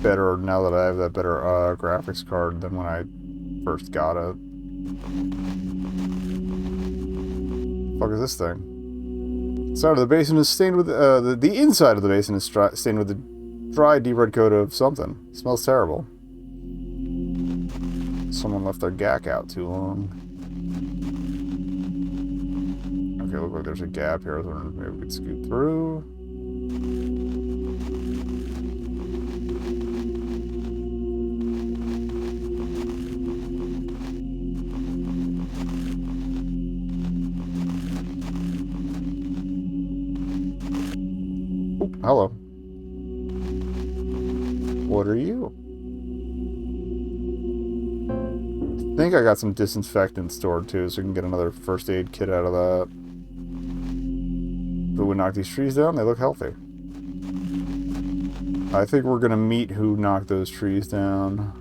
better now that I have that better, graphics card than when I first got it. What the fuck is this thing? The side of the basin is stained with, the inside of the basin is stained with a dry, deep red coat of something. It smells terrible. Someone left their gack out too long. Okay, looks like there's a gap here. I was wondering if maybe we could scoot through. Oh, hello. What are you? I think I got some disinfectant stored too, so we can get another first aid kit out of that. Who would knock these trees down? They look healthy. I think we're gonna meet who knocked those trees down.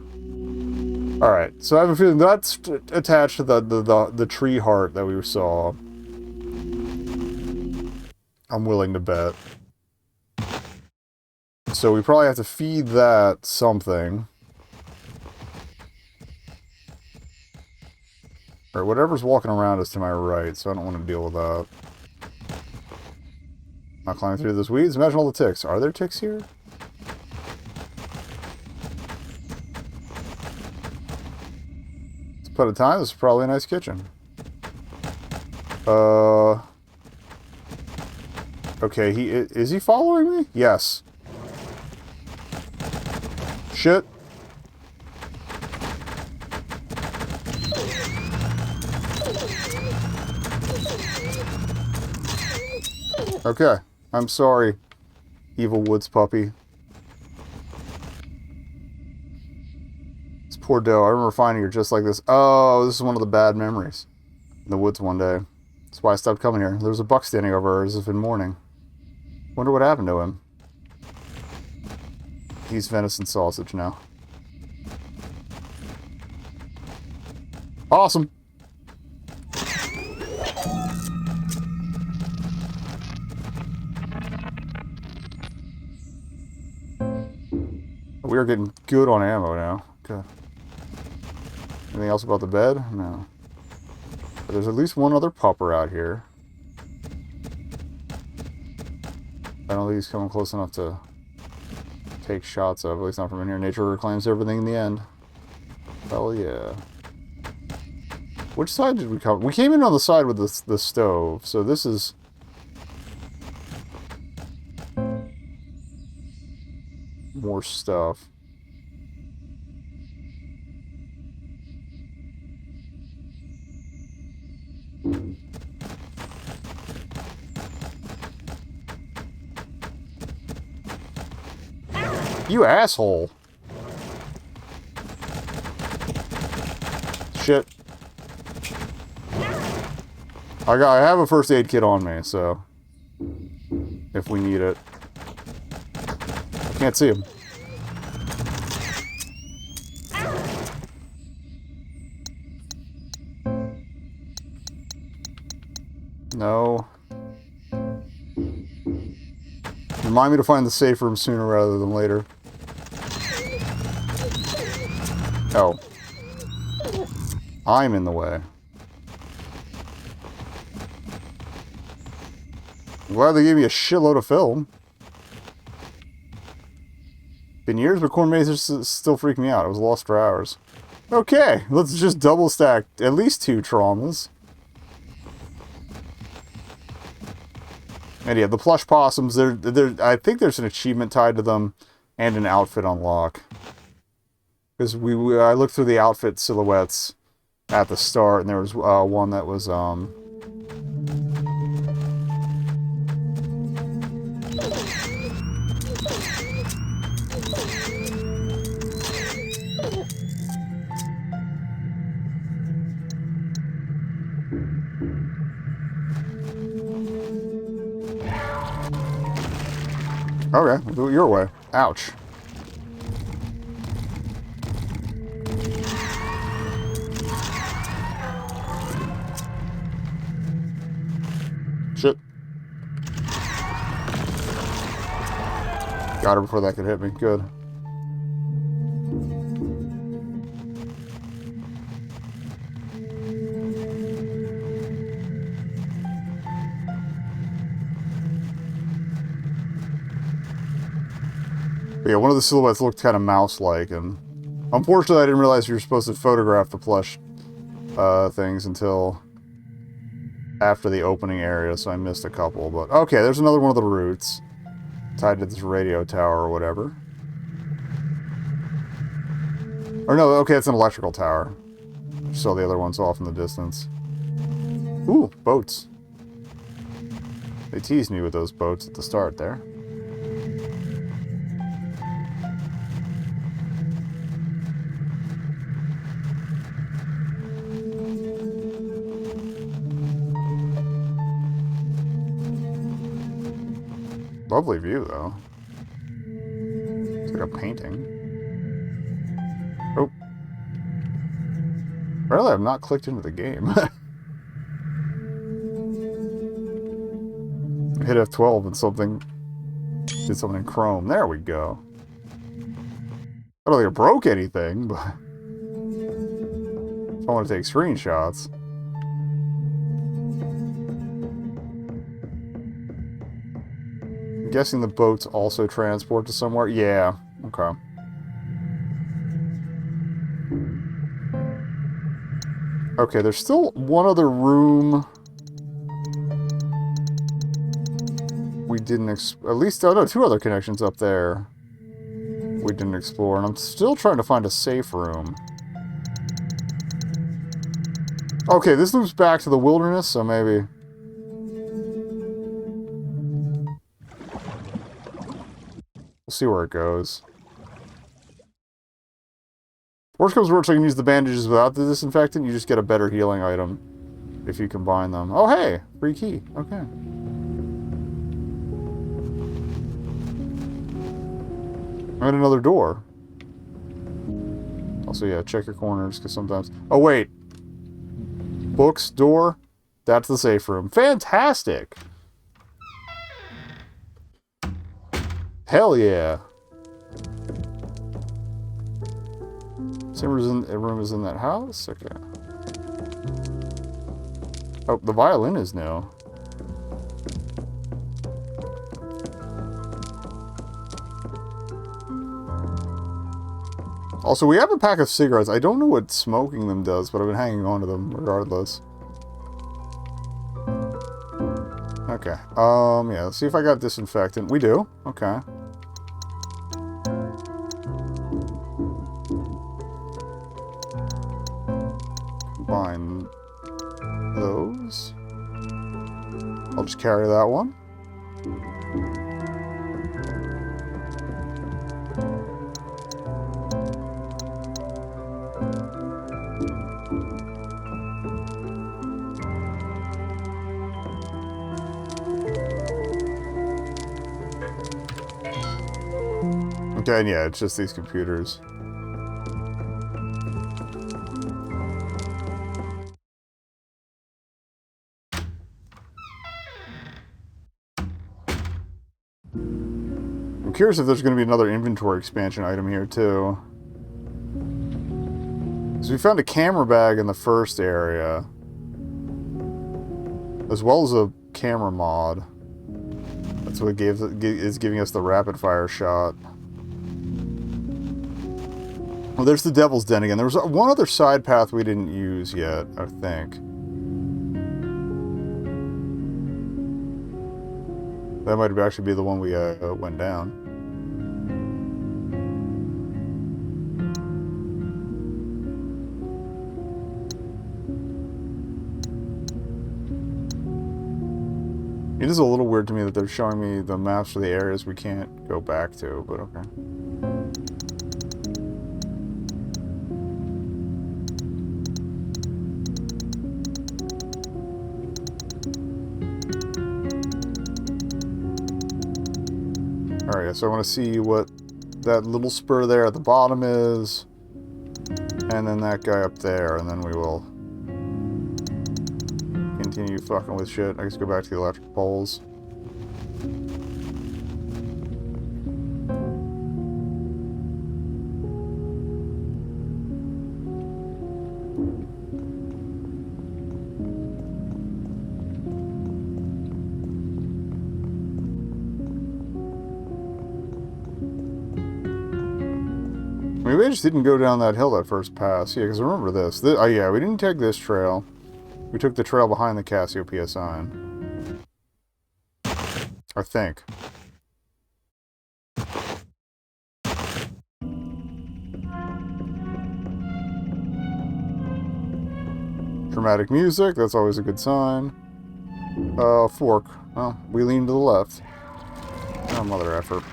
Alright, so I have a feeling that's attached to the tree heart that we saw. I'm willing to bet. So we probably have to feed that something. Alright, whatever's walking around is to my right, so I don't want to deal with that. Not climbing through those weeds. Imagine all the ticks. Are there ticks here? Let's put a time. This is probably a nice kitchen. Okay, is he following me? Yes. Shit. Okay. I'm sorry, evil woods puppy. This poor doe. I remember finding her just like this. Oh, this is one of the bad memories. In the woods one day. That's why I stopped coming here. There was a buck standing over her as if in mourning. Wonder what happened to him. He's venison sausage now. Awesome. We are getting good on ammo now. Okay. Anything else about the bed? No. But there's at least one other pupper out here. I don't think he's coming close enough to take shots of. At least not from in here. Nature reclaims everything in the end. Hell yeah. Which side did we come? We came in on the side with the stove, so this is... more stuff. You asshole. Shit. I have a first aid kit on me, so if we need it. I can't see him. No. Remind me to find the safe room sooner rather than later. Oh. I'm in the way. I'm glad they gave me a shitload of film. Been years, but corn maze is still freaking me out. I was lost for hours. Okay, let's just double stack at least 2 traumas. And yeah, the plush possums, I think there's an achievement tied to them and an outfit unlock. Because I looked through the outfit silhouettes at the start, and there was one that was, okay, we'll do it your way. Ouch. Shit. Got her before that could hit me. Good. But yeah, one of the silhouettes looked kind of mouse-like, and unfortunately I didn't realize you were supposed to photograph the plush things until after the opening area, so I missed a couple. But okay, there's another one of the routes tied to this radio tower or whatever. Or no, okay, it's an electrical tower. Just saw the other ones off in the distance. Ooh, boats. They teased me with those boats at the start there. Lovely view, though. It's like a painting. Oh. Apparently I've not clicked into the game. Hit F12 and something... did something in Chrome. There we go. I don't think it broke anything, but... if I want to take screenshots... I'm guessing the boats also transport to somewhere? Yeah. Okay. Okay, there's still one other room we didn't at least, oh no, 2 other connections up there we didn't explore, and I'm still trying to find a safe room. Okay, this loops back to the wilderness, so maybe... we'll see where it goes. Worst comes to worst, I can use the bandages without the disinfectant. You just get a better healing item if you combine them. Oh, hey! Free key. Okay. I'm at another door. Also, yeah, check your corners, because sometimes... oh, wait! Books, door. That's the safe room. Fantastic! Hell yeah! Same room is in that house? Okay. Oh, the violin is new. Also, we have a pack of cigarettes. I don't know what smoking them does, but I've been hanging on to them regardless. Okay. Yeah, let's see if I got disinfectant. We do. Okay. find those. I'll just carry that one. Okay, and yeah, it's just these computers. I'm curious if there's going to be another inventory expansion item here, too. So we found a camera bag in the first area, as well as a camera mod. That's what is giving us the rapid fire shot. Well, there's the Devil's Den again. There was one other side path we didn't use yet, I think. That might actually be the one we went down. It is a little weird to me that they're showing me the maps for the areas we can't go back to, but okay. Alright, so I want to see what that little spur there at the bottom is, and then that guy up there, and then we will continue fucking with shit. I guess go back to the electric poles. Maybe I just didn't go down that hill that first pass. Yeah, because remember this. Oh yeah, we didn't take this trail. We took the trail behind the Cassiopeia sign. I think. Dramatic music, that's always a good sign. Fork. Well, we lean to the left. Oh, mother effort.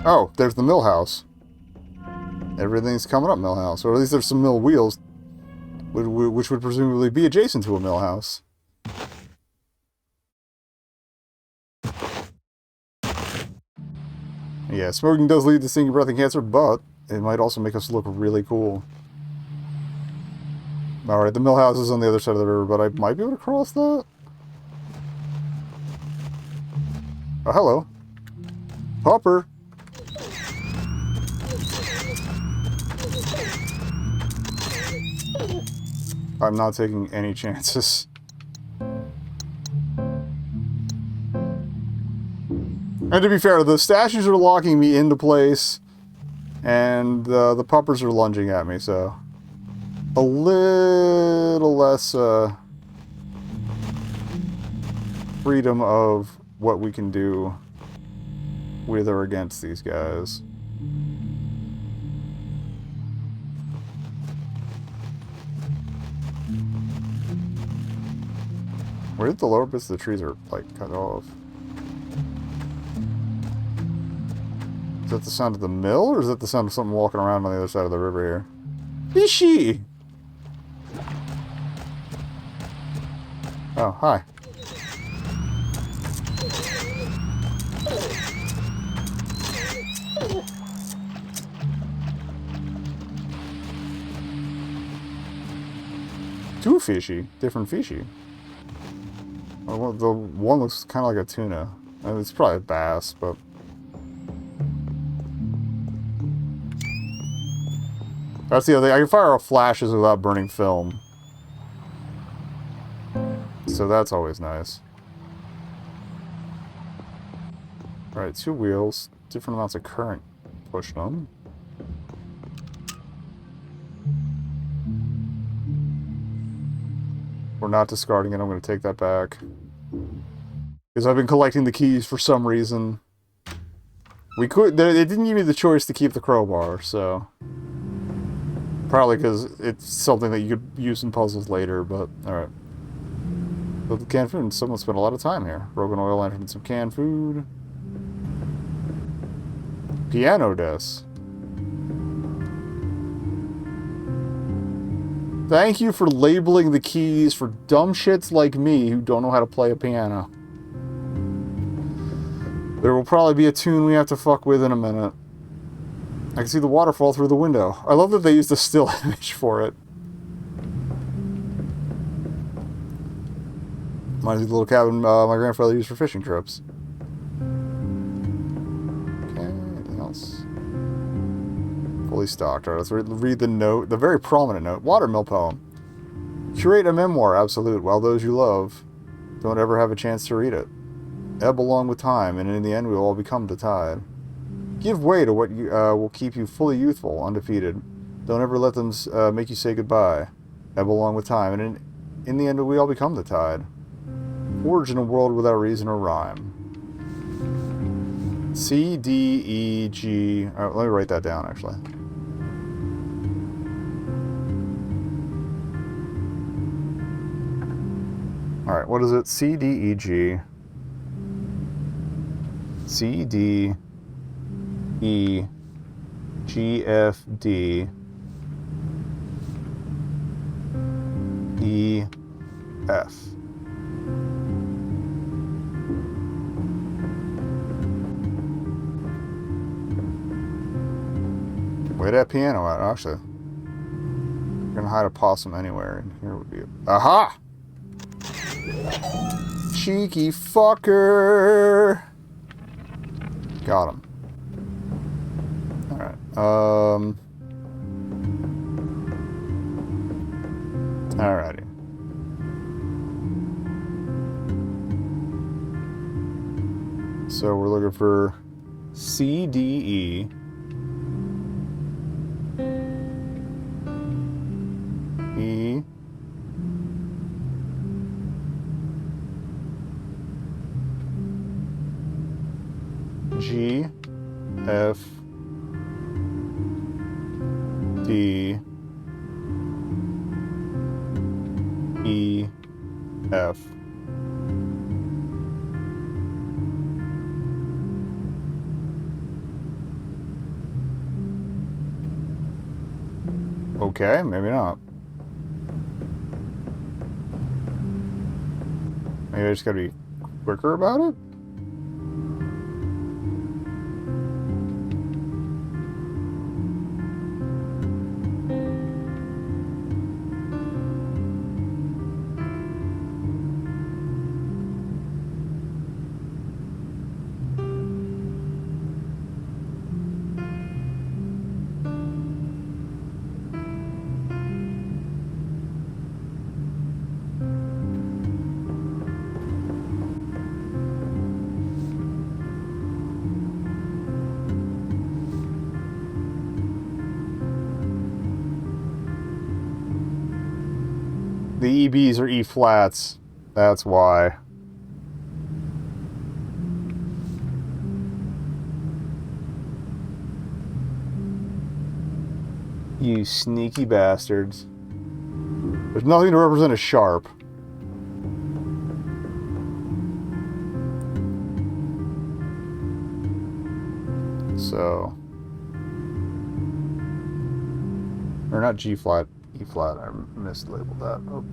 Oh, there's the mill house. Everything's coming up mill house. Or at least there's some mill wheels, which would presumably be adjacent to a mill house. Yeah, smoking does lead to stinky breath and cancer, but it might also make us look really cool. Alright, the mill house is on the other side of the river, but I might be able to cross that? Oh, hello. Hopper! I'm not taking any chances. And to be fair, the statues are locking me into place, and the puppers are lunging at me, so a little less freedom of what we can do with or against these guys. Where did the lower bits of the trees are, like, cut off? Is that the sound of the mill, or is that the sound of something walking around on the other side of the river here? Fishy! Oh, hi. Two fishy. Different fishy. Well, the one looks kind of like a tuna. It's probably a bass, but... That's the other thing. I can fire off flashes without burning film. So that's always nice. Alright, two wheels. Different amounts of current pushing them. We're not discarding it. I'm going to take that back. Because I've been collecting the keys for some reason. We could... They didn't give me the choice to keep the crowbar, so... Probably because it's something that you could use in puzzles later, but... Alright. But the canned food, someone spent a lot of time here. Rogan oil lantern and some canned food. Piano desk. Thank you for labeling the keys for dumb shits like me who don't know how to play a piano. There will probably be a tune we have to fuck with in a minute. I can see the waterfall through the window. I love that they used a still image for it. Reminds me of the little cabin my grandfather used for fishing trips. Okay, anything else? Fully stocked. Alright, let's read the note. The very prominent note. Watermill poem. Curate a memoir, absolute, while those you love don't ever have a chance to read it. Ebb along with time, and in the end we will all become the tide. Give way to what will keep you fully youthful, undefeated. Don't ever let them make you say goodbye. Ebb along with time, and in the end we all become the tide. Forged in a world without reason or rhyme. C, D, E, G... Alright, let me write that down, actually. Alright, what is it? C, D, E, G... C, D, E, G, F, D, E, F. Where that piano at? Actually, I'm gonna hide a possum anywhere, and here would be a... Aha! Cheeky fucker! Got him. Alright, alrighty. So we're looking for C, D, E. E. G, F, D, E, F. Okay, maybe not. Maybe I just gotta be quicker about it? The EBs are E flats. That's why. You sneaky bastards. There's nothing to represent a sharp. So. Or not G flat, E flat. I mislabeled that. Oh.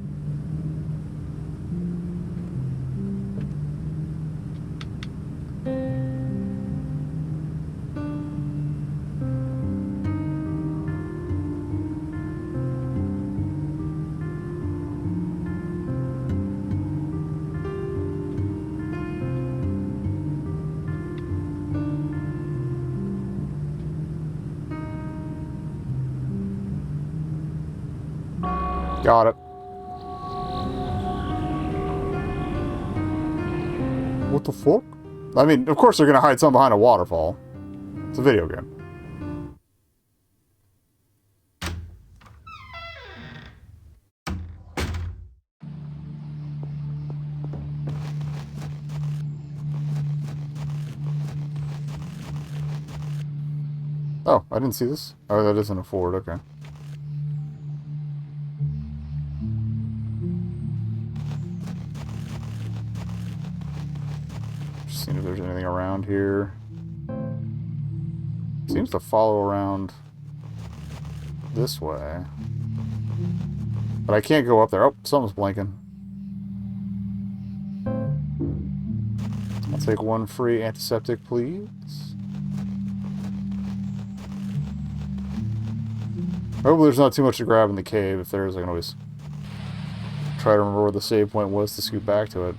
Got it. What the fuck? I mean, of course they're gonna hide something behind a waterfall. It's a video game. Oh, I didn't see this. Oh, that isn't a Ford. Okay. Just seeing if there's anything around here. Seems to follow around this way. But I can't go up there. Oh, something's blinking. I'll take one free antiseptic, please. Hopefully there's not too much to grab in the cave. If there is, I can always try to remember where the save point was to scoot back to it.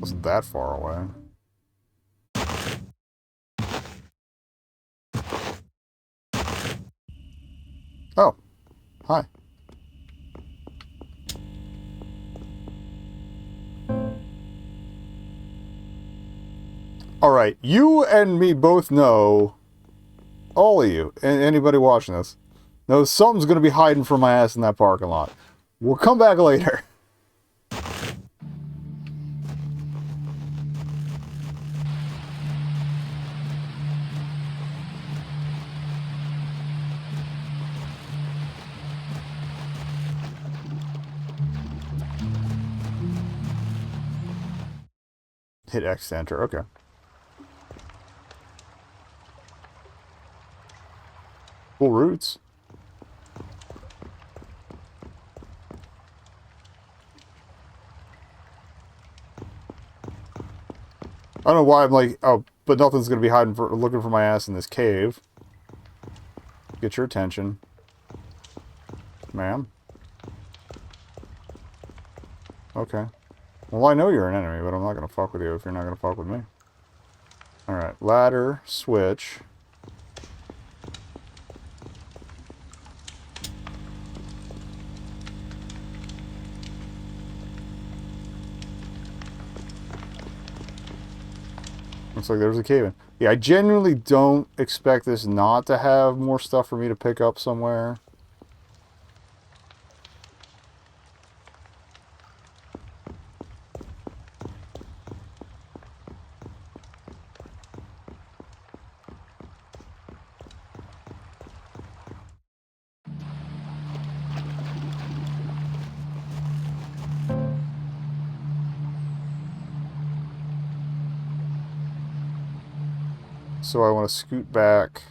Wasn't that far away. Oh, hi. Alright, you and me both know, all of you, and anybody watching this, knows something's going to be hiding from my ass in that parking lot. We'll come back later. Hit X to enter, okay. Full roots. I don't know why I'm like, oh, but nothing's gonna be hiding for looking for my ass in this cave. Get your attention, ma'am. Okay. Well, I know you're an enemy, but I'm not gonna fuck with you if you're not gonna fuck with me. Alright, ladder, switch. Looks like there's a cave in. Yeah, I genuinely don't expect this not to have more stuff for me to pick up somewhere. So I want to scoot back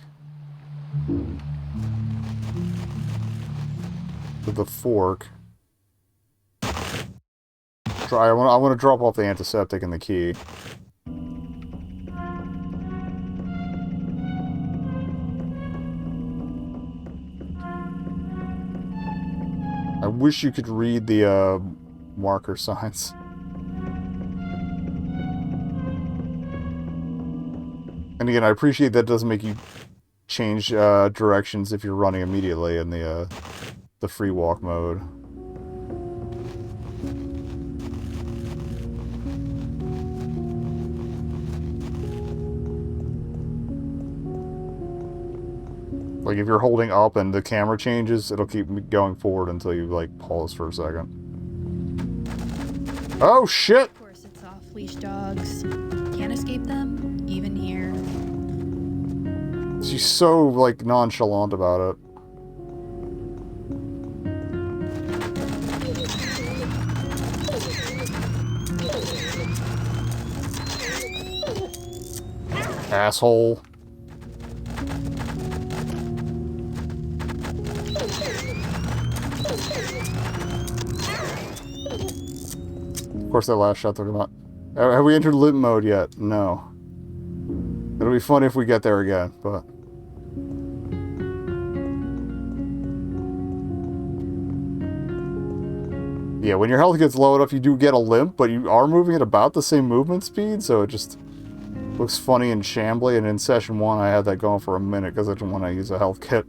to the fork. I want to drop off the antiseptic and the key. I wish you could read the marker signs. And again, I appreciate that doesn't make you change directions if you're running immediately in the free walk mode. Like if you're holding up and the camera changes, it'll keep going forward until you like pause for a second. Oh shit! Of course, it's off-leash dogs. Can't escape them, even here. She's so like nonchalant about it. Asshole. Of course that last shot took him out. Have we entered limp mode yet? No. It'll be funny if we get there again, but... yeah, when your health gets low enough, you do get a limp, but you are moving at about the same movement speed, so it just looks funny and shambly, and in session 1 I had that going for a minute, because I didn't want to use a health kit.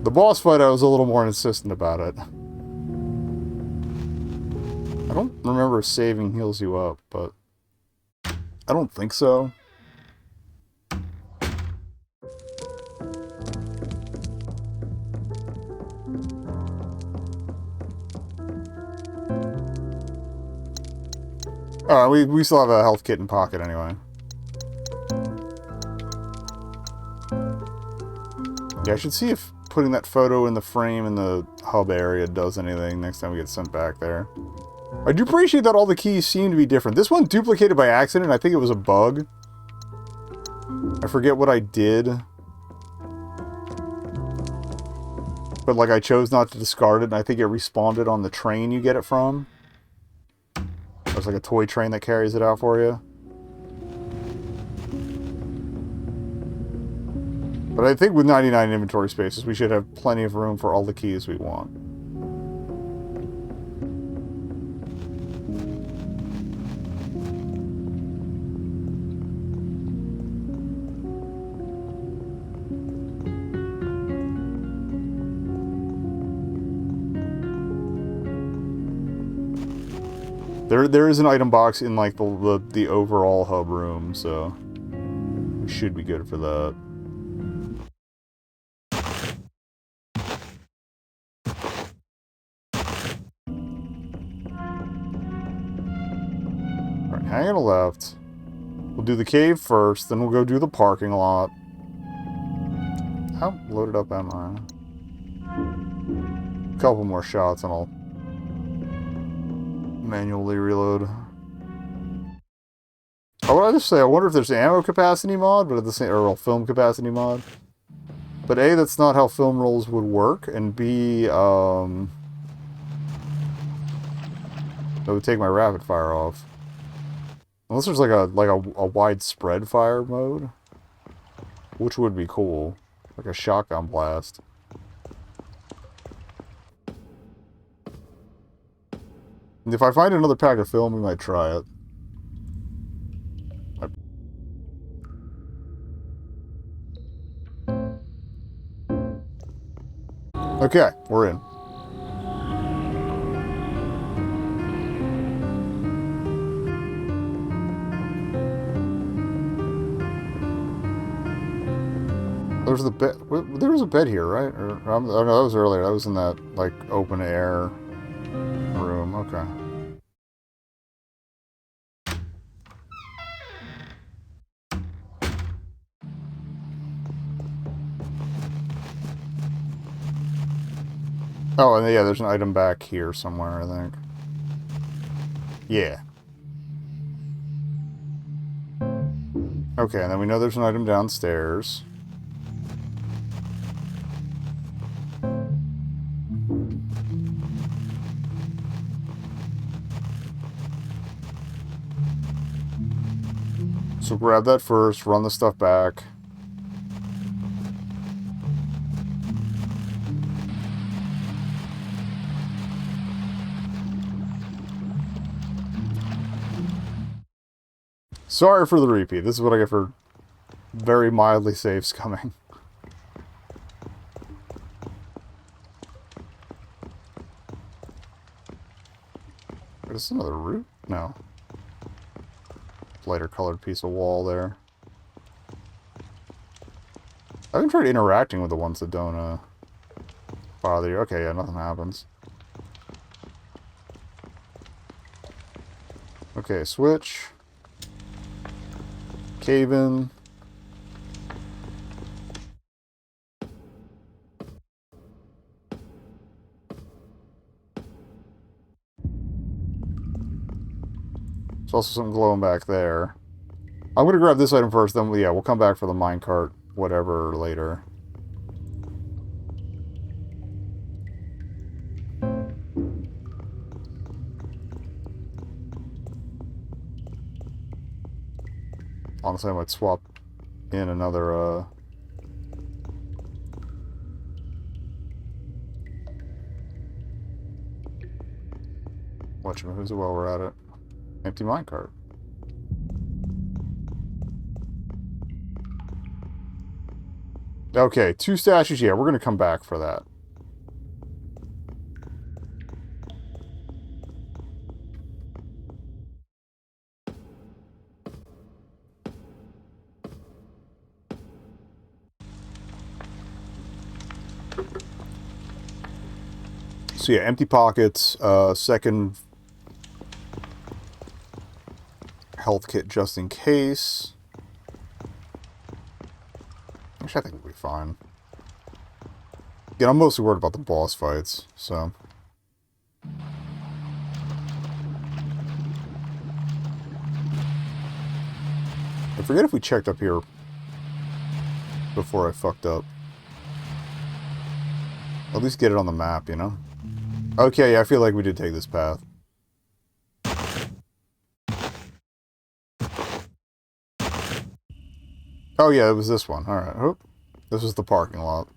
The boss fight, I was a little more insistent about it. I don't remember if saving heals you up, but... I don't think so. Alright, we still have a health kit in pocket anyway. Yeah, I should see if putting that photo in the frame in the hub area does anything next time we get sent back there. I do appreciate that all the keys seem to be different. This one duplicated by accident. I think it was a bug. I forget what I did. But, like, I chose not to discard it, and I think it respawned on the train you get it from. There's, like, a toy train that carries it out for you. But I think with 99 inventory spaces, we should have plenty of room for all the keys we want. There is an item box in, like, the overall hub room, so we should be good for that. Alright, hang on a left. We'll do the cave first, then we'll go do the parking lot. How loaded up am I? A couple more shots and I'll manually reload. Oh, what did I just say? I wonder if there's an ammo capacity mod, but at the same, or a film capacity mod. But A, that's not how film rolls would work, and B, that would take my rapid fire off. Unless there's like a widespread fire mode, which would be cool, like a shotgun blast. And if I find another pack of film, we might try it. Okay, we're in. There's the bed. There was a bed here, right? Or, oh no, that was earlier. That was in that, like, open air room. Okay. Oh, and yeah, there's an item back here somewhere, I think. Yeah. Okay, and then we know there's an item downstairs. So grab that first, run the stuff back. Sorry for the repeat. This is what I get for very mildly saves coming. Is this another route? No. Lighter colored piece of wall there. I haven't tried interacting with the ones that don't bother you. Okay, yeah, nothing happens. Okay, switch. Cave in. There's also something glowing back there. I'm gonna grab this item first, then yeah, we'll come back for the minecart, whatever, later. Honestly, I might swap in another, whatchamahooza while we're at it. Empty minecart. Okay, 2 statues. Yeah, we're going to come back for that. So yeah, empty pockets, second health kit just in case. Which I think will be fine. Again, I'm mostly worried about the boss fights, so. I forget if we checked up here before I fucked up. At least get it on the map, you know? Okay, yeah, I feel like we did take this path. Oh yeah, it was this one. Alright, oop. This was the parking lot.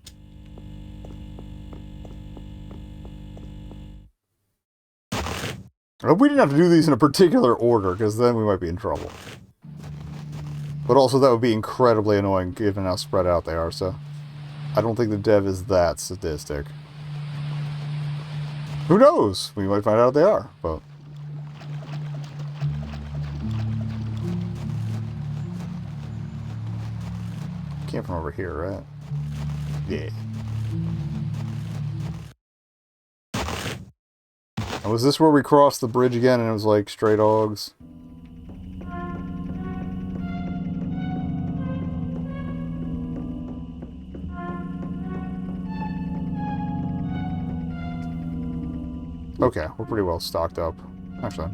I hope we didn't have to do these in a particular order, because then we might be in trouble. But also that would be incredibly annoying given how spread out they are, so I don't think the dev is that sadistic. Who knows? We might find out they are, but... Came from over here, right? Yeah. And was this where we crossed the bridge again and it was like stray dogs? Okay, we're pretty well stocked up. Actually.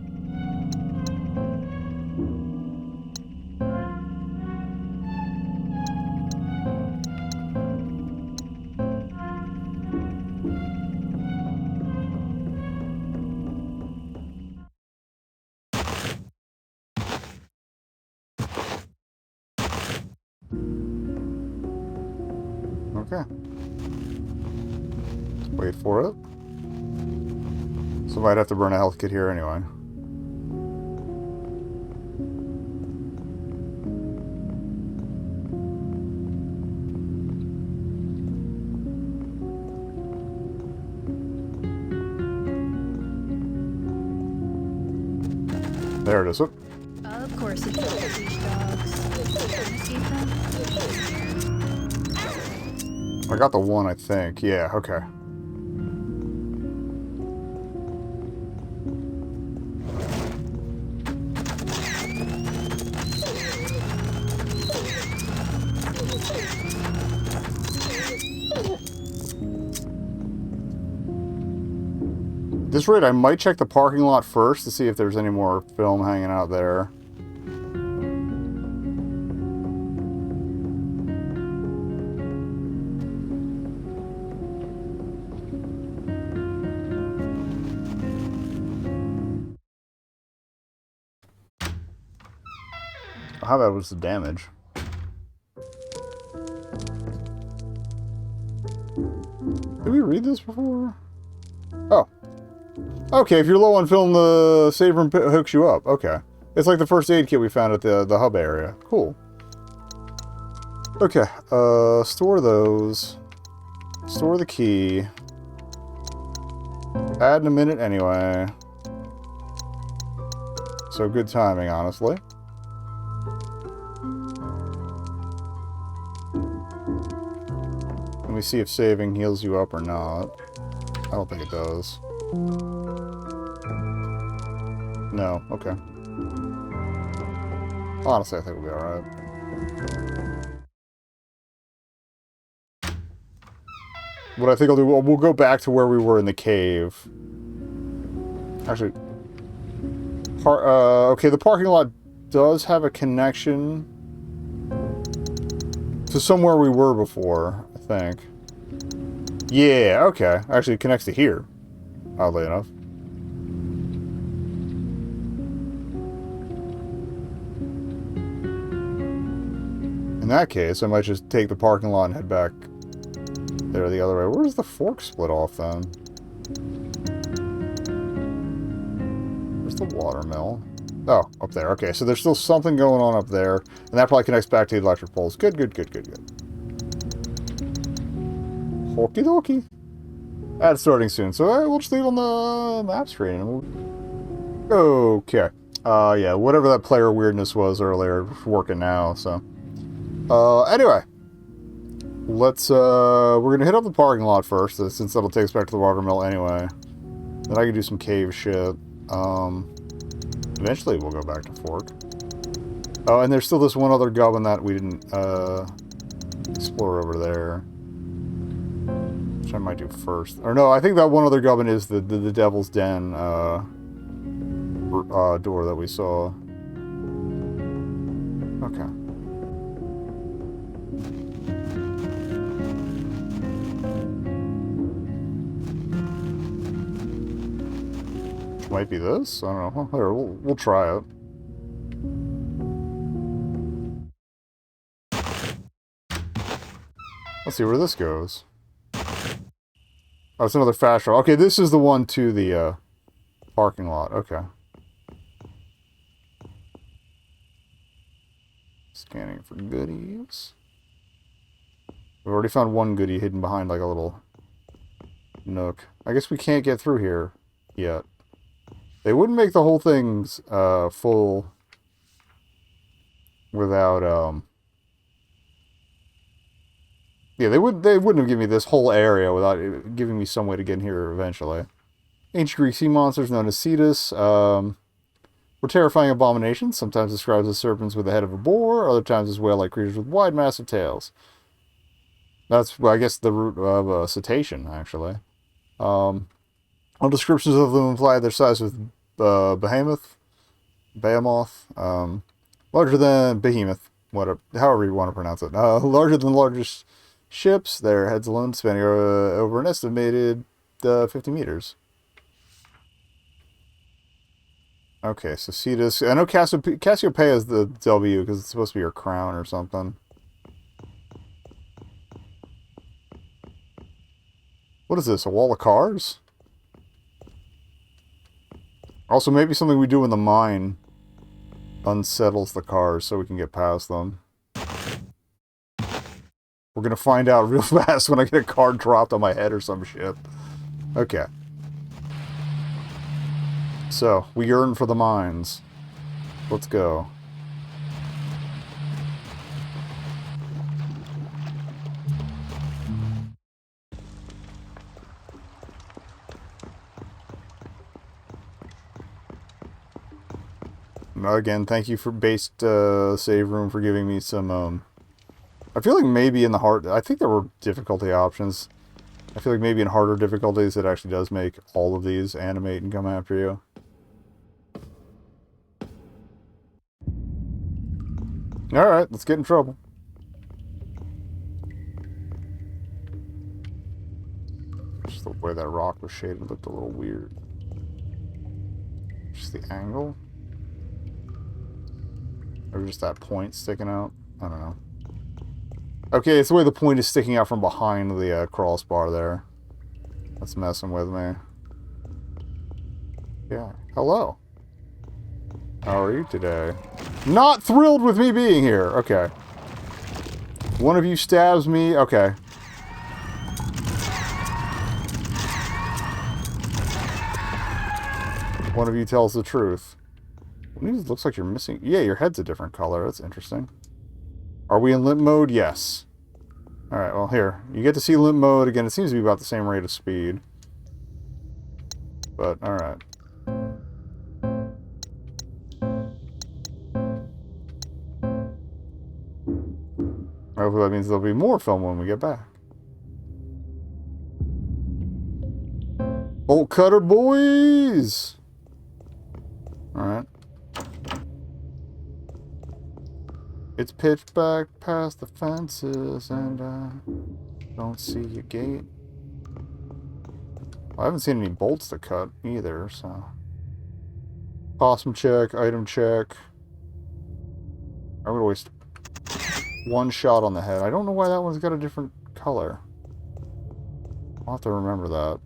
Okay. Let's wait for it. So I might have to burn a health kit here anyway. There it is. Oh. Of course it's all these dogs. Escape them? I got the one, I think. Yeah, okay. At this rate, I might check the parking lot first to see if there's any more film hanging out there. How bad was the damage? Did we read this before? Oh. Okay, if you're low on film, the save room hooks you up. Okay. It's like the first aid kit we found at the hub area. Cool. Okay, store those. Store the key. Add in a minute anyway. So good timing, honestly. Let me see if saving heals you up or not. I don't think it does. No, okay. Honestly, I think we'll be alright. What I think I'll do, we'll go back to where we were in the cave. Actually, okay, the parking lot does have a connection to somewhere we were before, I think. Yeah, okay. Actually, it connects to here, oddly enough. In that case, I might just take the parking lot and head back there the other way. Where's the fork split off, then? Where's the watermill? Oh, up there. Okay, so there's still something going on up there. And that probably connects back to the electric poles. Good, good, good, good, good. Okie dokie. That's starting soon. So we'll just leave on the map screen. And okay. Yeah, whatever that player weirdness was earlier, it's working now, so. Anyway. Let's, we're gonna hit up the parking lot first, since that'll take us back to the watermill anyway. Then I can do some cave shit. Eventually we'll go back to Fork. Oh, and there's still this one other goblin that we didn't explore over there. Which I might do first. Or no, I think that one other goblin is the Devil's Den door that we saw. Okay. Which might be this? I don't know. Here, we'll try it. Let's see where this goes. Oh, it's another fast travel. Okay, this is the one to the parking lot. Okay. Scanning for goodies. We've already found one goodie hidden behind like a little nook. I guess we can't get through here yet. They wouldn't make the whole thing's full without yeah, they wouldn't have given me this whole area without giving me some way to get in here eventually. Ancient Greek sea monsters known as cetus were terrifying abominations, sometimes described as serpents with the head of a boar, other times as whale-like creatures with wide, massive tails. That's, well, I guess, the root of cetacean, actually. All descriptions of them imply their size with behemoth, larger than behemoth, whatever, however you want to pronounce it. Larger than the largest ships, their heads alone spanning over an estimated 50 meters. Okay, so Cetus. I know Cassiopeia is the W because it's supposed to be her crown or something. What is this? A wall of cars? Also, maybe something we do in the mine unsettles the cars so we can get past them. We're gonna find out real fast when I get a card dropped on my head or some shit. Okay. So, we yearn for the mines. Let's go. Again, thank you for based save room for giving me some I feel like maybe in the hard... I think there were difficulty options. I feel like maybe in harder difficulties it actually does make all of these animate and come after you. Alright, let's get in trouble. Just the way that rock was shaded looked a little weird. Just the angle? Or just that point sticking out? I don't know. Okay, it's the way the point is sticking out from behind the crossbar there. That's messing with me. Yeah. Hello. How are you today? Not thrilled with me being here. Okay. One of you stabs me. Okay. One of you tells the truth. It looks like you're missing... Yeah, your head's a different color. That's interesting. Are we in limp mode? Yes. Alright, well, here. You get to see limp mode. Again, it seems to be about the same rate of speed. But, alright. Hopefully that means there'll be more film when we get back. Bolt cutter boys! Alright. It's pitch black past the fences and I don't see your gate. Well, I haven't seen any bolts to cut either, so... Possum check, item check. I would waste one shot on the head. I don't know why that one's got a different color. I'll have to remember that.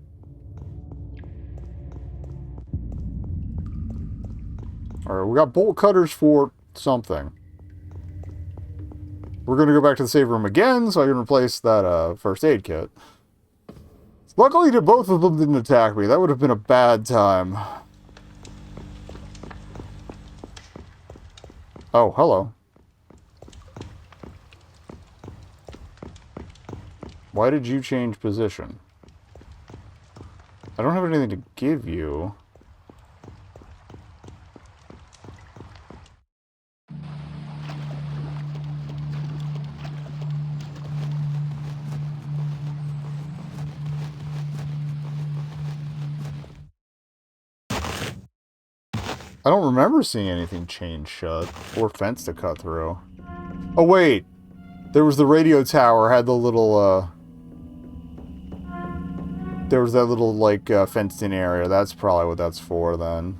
Alright, we got bolt cutters for something. We're going to go back to the save room again, so I can replace that first aid kit. Luckily, both of them didn't attack me. That would have been a bad time. Oh, hello. Why did you change position? I don't have anything to give you. I don't remember seeing anything chained shut or fence to cut through. Oh wait, there was the radio tower. Had the little there was that little like fenced-in area. That's probably what that's for then.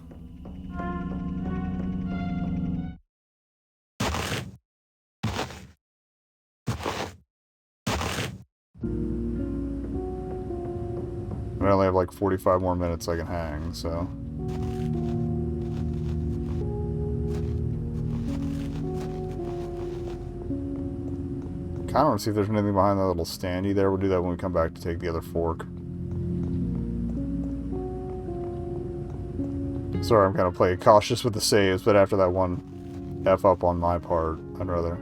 I only have like 45 more minutes I can hang, so. Kinda want to see if there's anything behind that little standee there. We'll do that when we come back to take the other fork. Sorry, I'm kind of playing cautious with the saves, but after that one F up on my part, I'd rather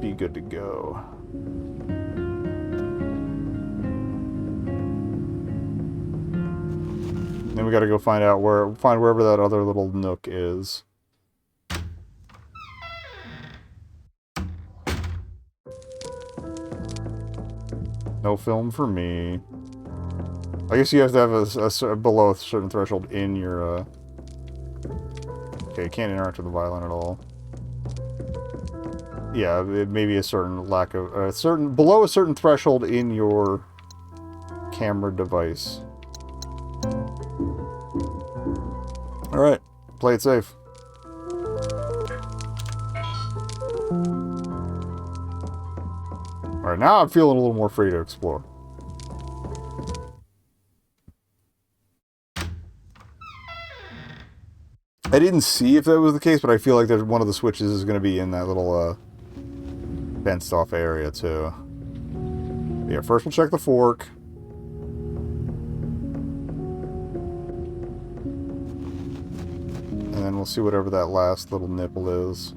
be good to go. Then we gotta go find wherever that other little nook is. No film for me. I guess you have to have a below a certain threshold in your, Okay, can't interact with the violin at all. Yeah, it may be a certain lack of... below a certain threshold in your camera device. Alright, play it safe. Alright, now I'm feeling a little more free to explore. I didn't see if that was the case, but I feel like there's one of the switches is going to be in that little fenced off area too. Yeah, first we'll check the fork. And then we'll see whatever that last little nipple is.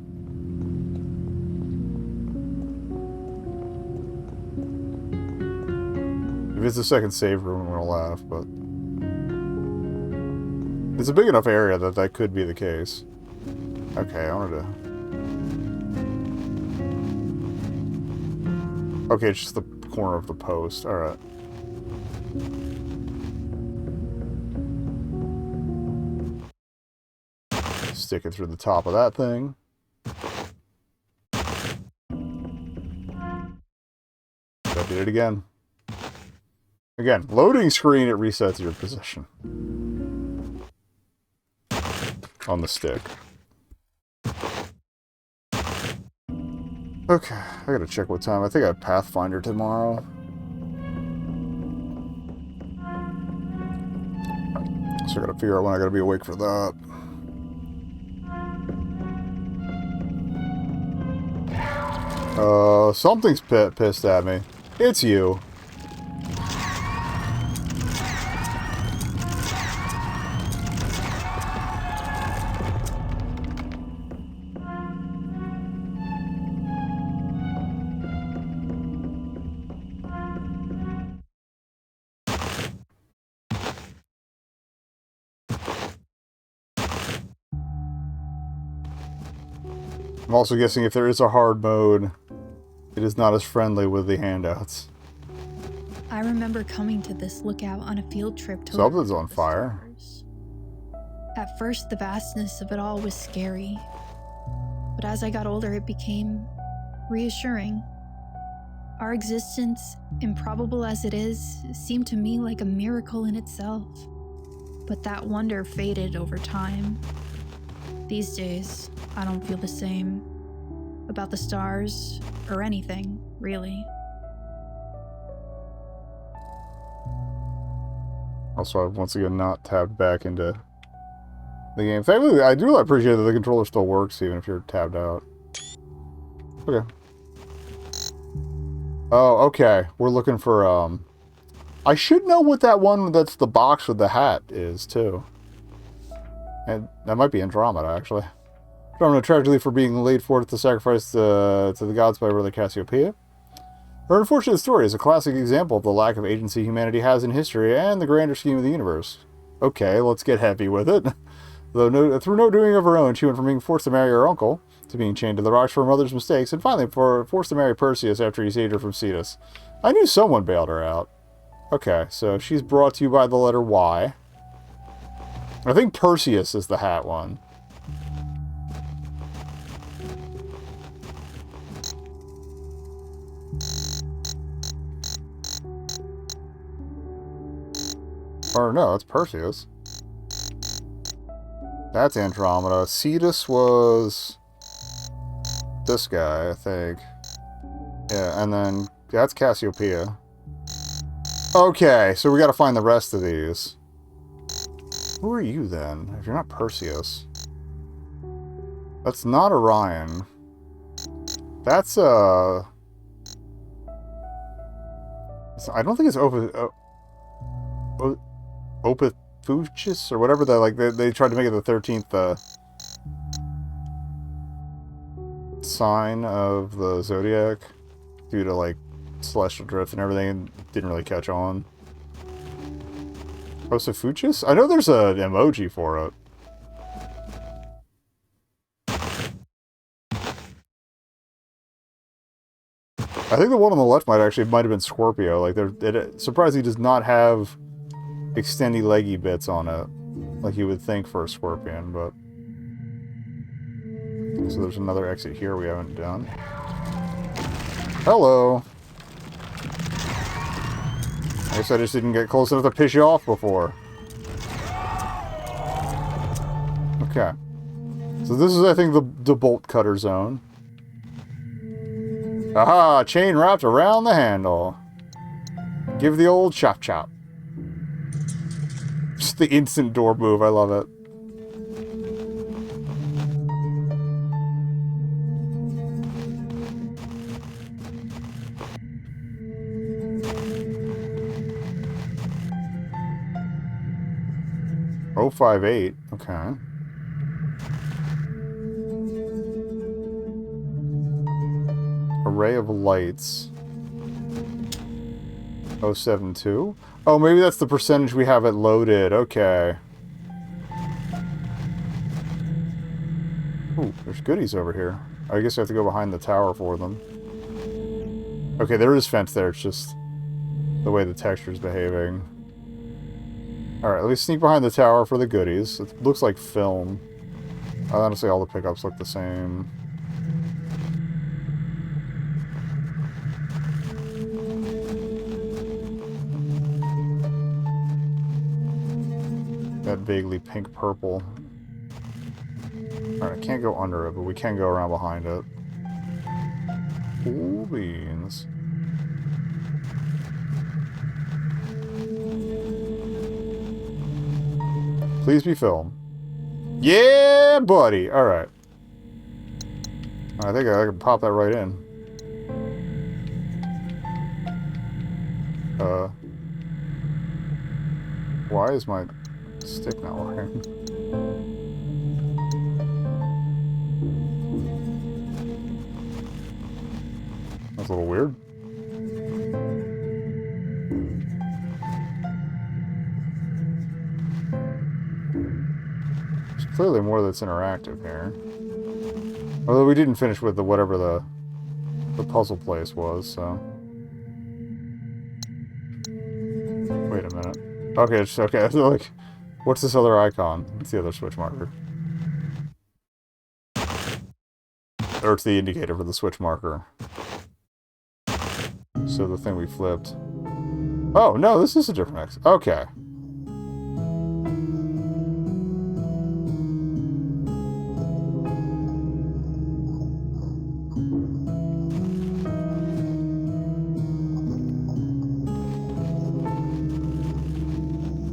If it's the second save room, I'm gonna laugh, but... It's a big enough area that that could be the case. Okay, I wanted to... Okay, it's just the corner of the post. Alright. Stick it through the top of that thing. That did it again. Again, loading screen, it resets your position. On the stick. Okay, I gotta check what time. I think I have Pathfinder tomorrow. So I gotta figure out when I gotta be awake for that. Something's pissed at me. It's you. I'm also guessing if there is a hard mode, it is not as friendly with the handouts. I remember coming to this lookout on a field trip to Something's on fire. Stars. At first, the vastness of it all was scary. But as I got older, it became reassuring. Our existence, improbable as it is, seemed to me like a miracle in itself. But that wonder faded over time. These days, I don't feel the same about the stars or anything, really. Also, I've once again not tabbed back into the game. Thankfully, I do appreciate that the controller still works even if you're tabbed out. Okay. Oh, okay. We're looking for, I should know what that one that's the box with the hat is, too. And that might be Andromeda, actually. Andromeda tragically for being laid forth to sacrifice to the gods by Brother Cassiopeia. Her unfortunate story is a classic example of the lack of agency humanity has in history and the grander scheme of the universe. Okay, let's get heavy with it. Though through no doing of her own, she went from being forced to marry her uncle, to being chained to the rocks for her mother's mistakes, and finally forced to marry Perseus after he saved her from Cetus. I knew someone bailed her out. Okay, so she's brought to you by the letter Y. I think Perseus is the hat one. Or no, it's Perseus. That's Andromeda. Cetus was this guy, I think. Yeah, and then that's Cassiopeia. Okay, so we gotta find the rest of these. Who are you then, if you're not Perseus? That's not Orion. That's, I don't think it's Opithuchus, or whatever, they tried to make it the 13th, sign of the Zodiac, due to, like, celestial drift and everything, and didn't really catch on. Opithuchus? I know there's an emoji for it. I think the one on the left might have been Scorpio. Like, it surprisingly does not have extendy leggy bits on it, like you would think for a scorpion, but... So there's another exit here we haven't done. Hello! I guess I just didn't get close enough to piss you off before. Okay. So this is, I think, the bolt cutter zone. Aha! Chain wrapped around the handle. Give the old chop chop. Just the instant door move, I love it. Oh, 058, okay. Array of lights. 072? Oh, maybe that's the percentage we have it loaded. Okay. Ooh, there's goodies over here. I guess I have to go behind the tower for them. Okay, there is fence there. It's just the way the texture's behaving. Alright, let's sneak behind the tower for the goodies. It looks like film. Honestly, all the pickups look the same. That vaguely pink-purple. Alright, I can't go under it, but we can go around behind it. Cool beans. Please be film. Yeah, buddy! Alright. I think I can pop that right in. Why is my stick not working? That's a little weird. There's clearly more that's interactive here. Although we didn't finish with whatever the puzzle place was, so... Wait a minute. Okay, it's okay. Like, what's this other icon? It's the other switch marker. Or it's the indicator for the switch marker. So the thing we flipped. Oh, no, this is a different X. Okay.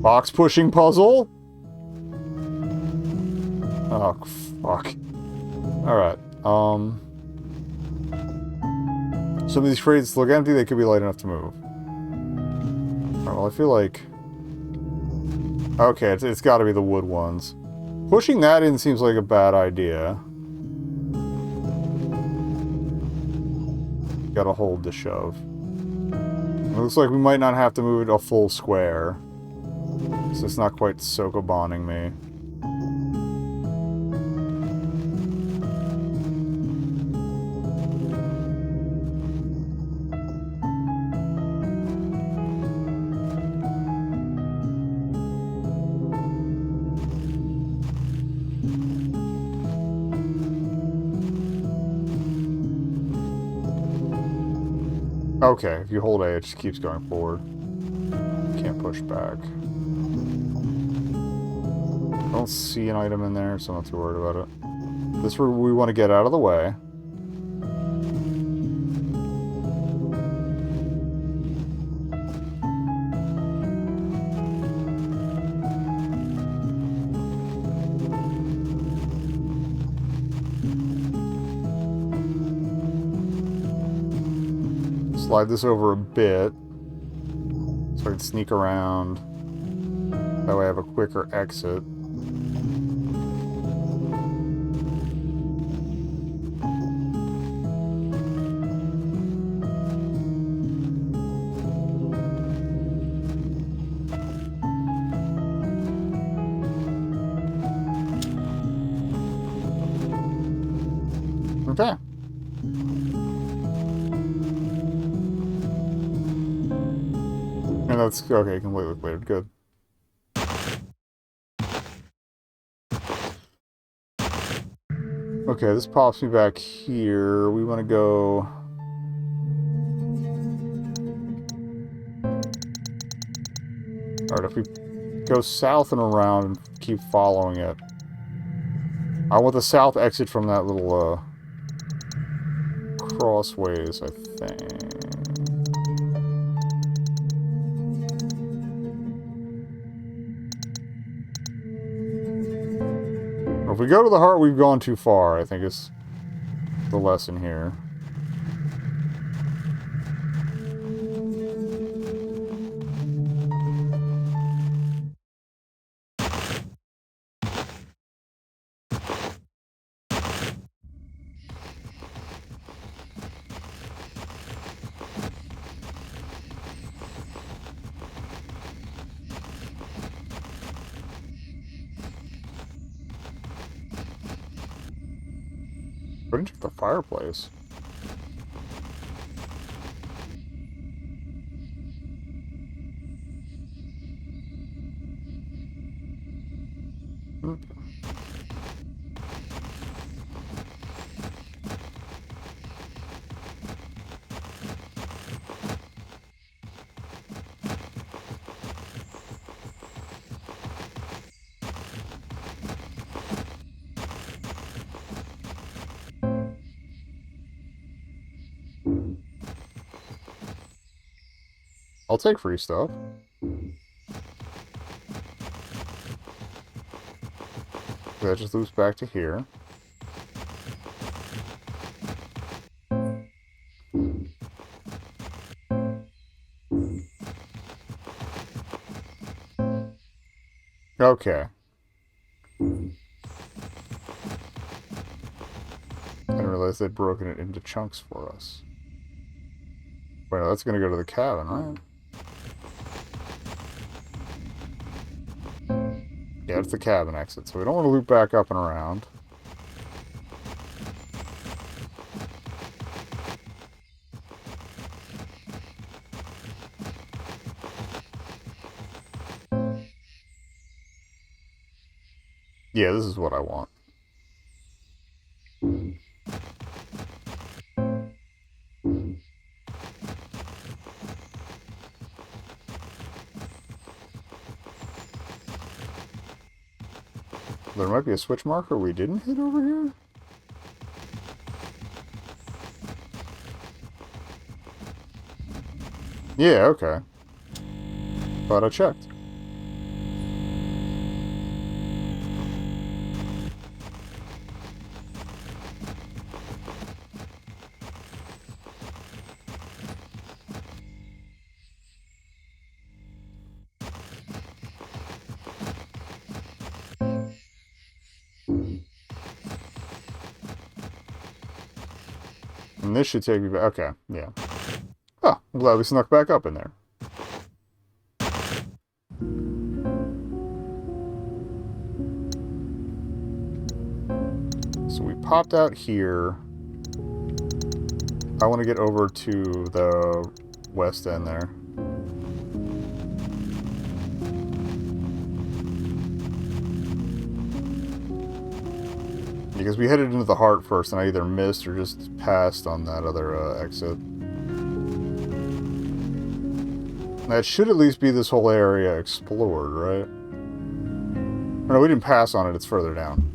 Box pushing puzzle? Oh, fuck. Alright, some of these crates look empty, they could be light enough to move. Alright, well, I feel like... Okay, it's gotta be the wood ones. Pushing that in seems like a bad idea. Gotta hold the shove. It looks like we might not have to move it a full square. So it's not quite Sokoboning me. Okay, if you hold A, it just keeps going forward. Can't push back. I don't see an item in there, so I'm not too worried about it. This is where we want to get out of the way. Slide this over a bit so I can sneak around. That way I have a quicker exit. Okay. And that's okay, completely cleared. Good. Okay, this pops me back here. We want to go... Alright, if we go south and around and keep following it. I want the south exit from that little, crossways, I think. If we go to the heart, we've gone too far, I think is the lesson here. Put into the fireplace. Hmm. I'll take free stuff. That just loops back to here. Okay. I didn't realize they'd broken it into chunks for us. Well, that's gonna go to the cabin, right? Yeah, it's the cabin exit, so we don't want to loop back up and around. Yeah, this is what I want. There might be a switch marker we didn't hit over here? Yeah, okay. Thought I checked. And this should take me back. Okay, yeah. Oh, I'm glad we snuck back up in there. So we popped out here. I want to get over to the west end there. Because we headed into the heart first, and I either missed or just passed on that other exit. That should at least be this whole area explored, right? No, we didn't pass on it. It's further down.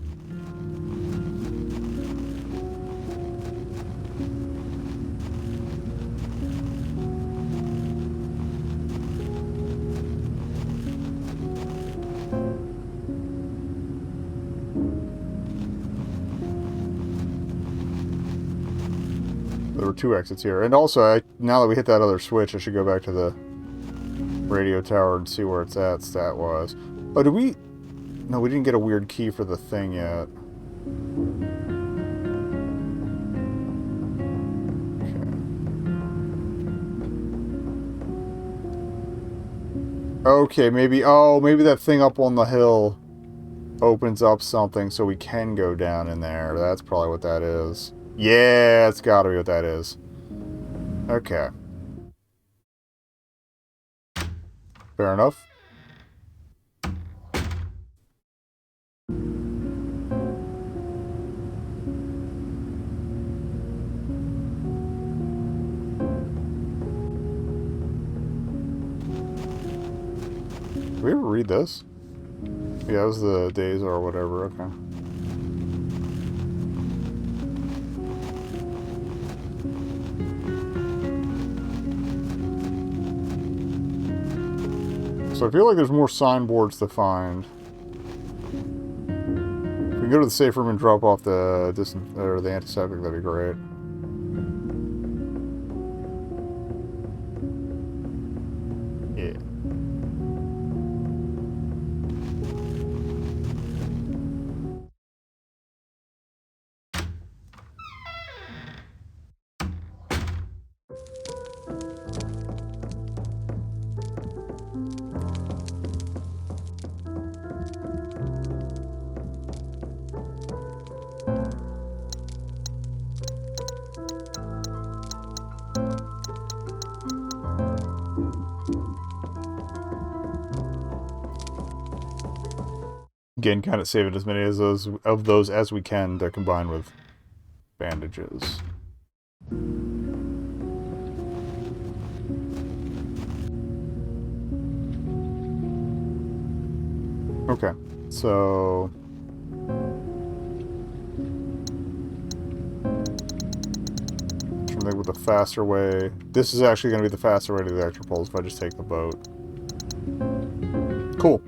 There were 2 exits here. And also, now that we hit that other switch, I should go back to the radio tower and see where it's at stat-wise. Oh, did we... No, we didn't get a weird key for the thing yet. Okay, maybe... Oh, maybe that thing up on the hill opens up something so we can go down in there. That's probably what that is. Yeah, it's gotta be what that is. Okay. Fair enough. Did we ever read this? Yeah, it was the days or whatever, okay. So I feel like there's more signboards to find. If we can go to the safe room and drop off the the antiseptic, that'd be great. Yeah. Again, kind of saving as many of those as we can to combine with bandages. Okay, so trying to think with the faster way. This is actually going to be the faster way to the electric if I just take the boat. Cool.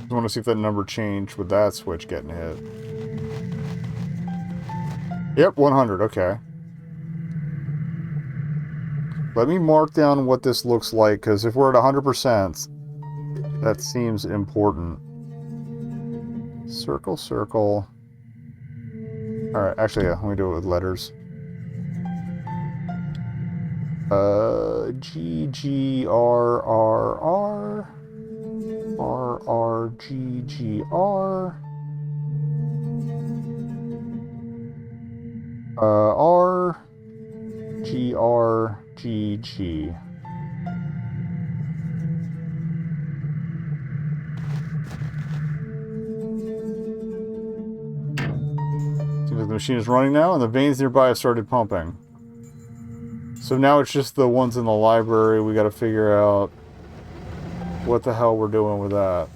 I want to see if that number changed with that switch getting hit. Yep, 100, okay. Let me mark down what this looks like, because if we're at 100%, that seems important. Circle, circle. Alright, actually, yeah, let me do it with letters. G, G, R, R, R. R, R, G, G, R. R, G, R, G, G. Seems like the machine is running now, and the veins nearby have started pumping. So now it's just the ones in the library. We gotta figure out what the hell we're doing with that.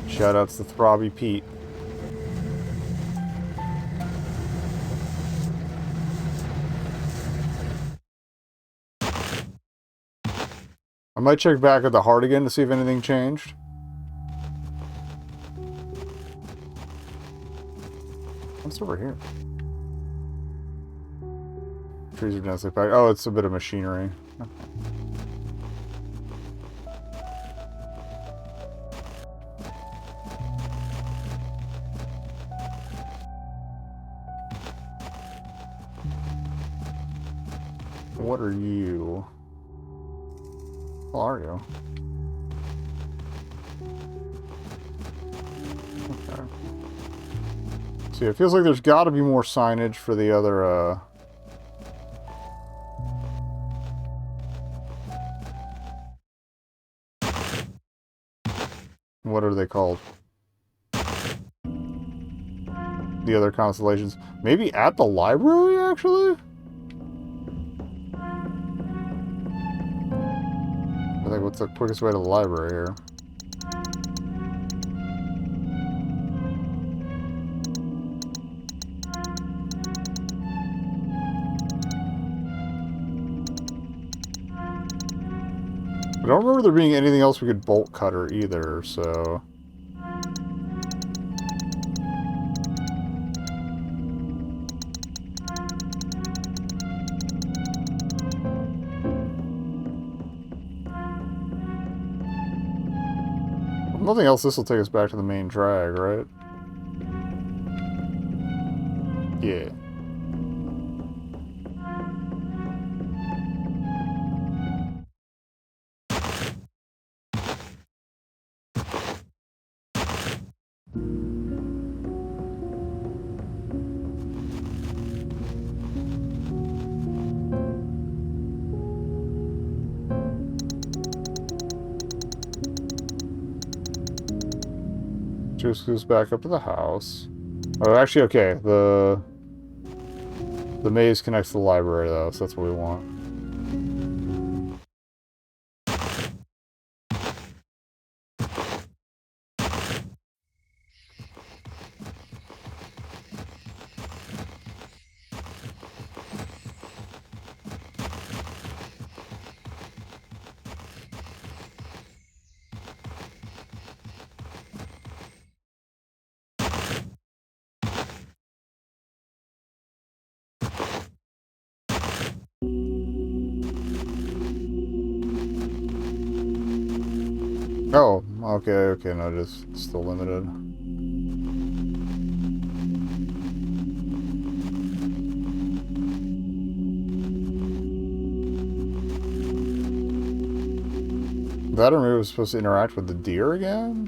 Shoutouts to Throbby Pete. I might check back at the heart again to see if anything changed. What's over here? Trees are densely packed. Oh, it's a bit of machinery. Okay. what are you? What are you? Okay. See, it feels like there's got to be more signage for the other, what are they called? The other constellations. Maybe at the library, actually? I think what's the quickest way to the library here? I don't remember there being anything else we could bolt cutter either, so... If nothing else, this will take us back to the main drag, right? Yeah. Just goes back up to the house. Oh, actually, okay. The maze connects to the library, though, so that's what we want. Oh, okay, no, just still limited. That or maybe it was supposed to interact with the deer again?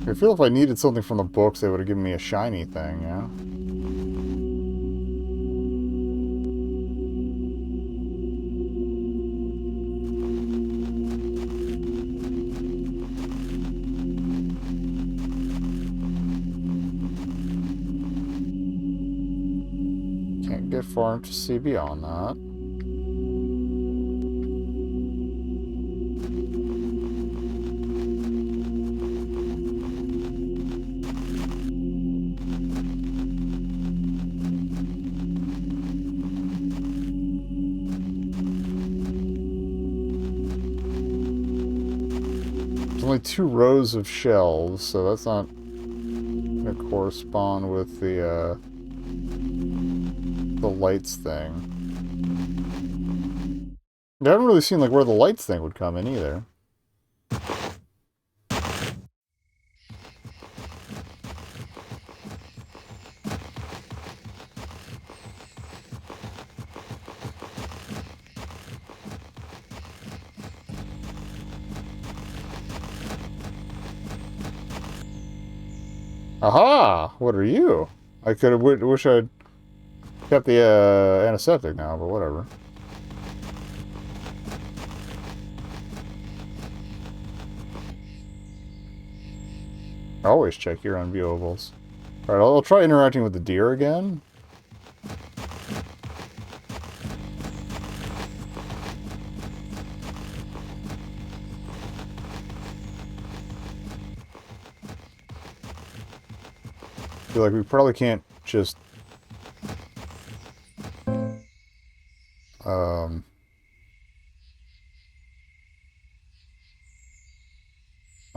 I feel if I needed something from the books, they would have given me a shiny thing, yeah? Can't get far enough to see beyond that. Only 2 rows of shelves, so that's not going to correspond with the lights thing. I haven't really seen like where the lights thing would come in either. Aha! What are you? I could have wish I'd kept the antiseptic now, but whatever. Always check your unviewables. Alright, I'll try interacting with the deer again. I feel like we probably can't just... I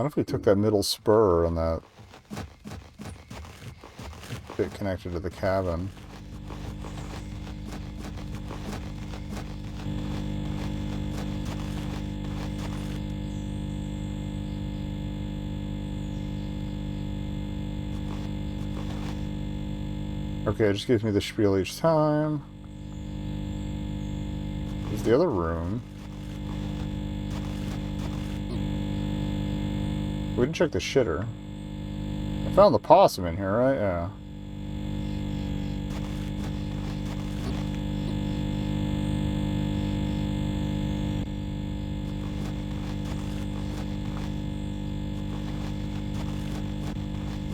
don't know if we took that middle spur on that bit connected to the cabin. Okay, it just gives me the spiel each time. There's the other room. We didn't check the shitter. I found the possum in here, right? Yeah.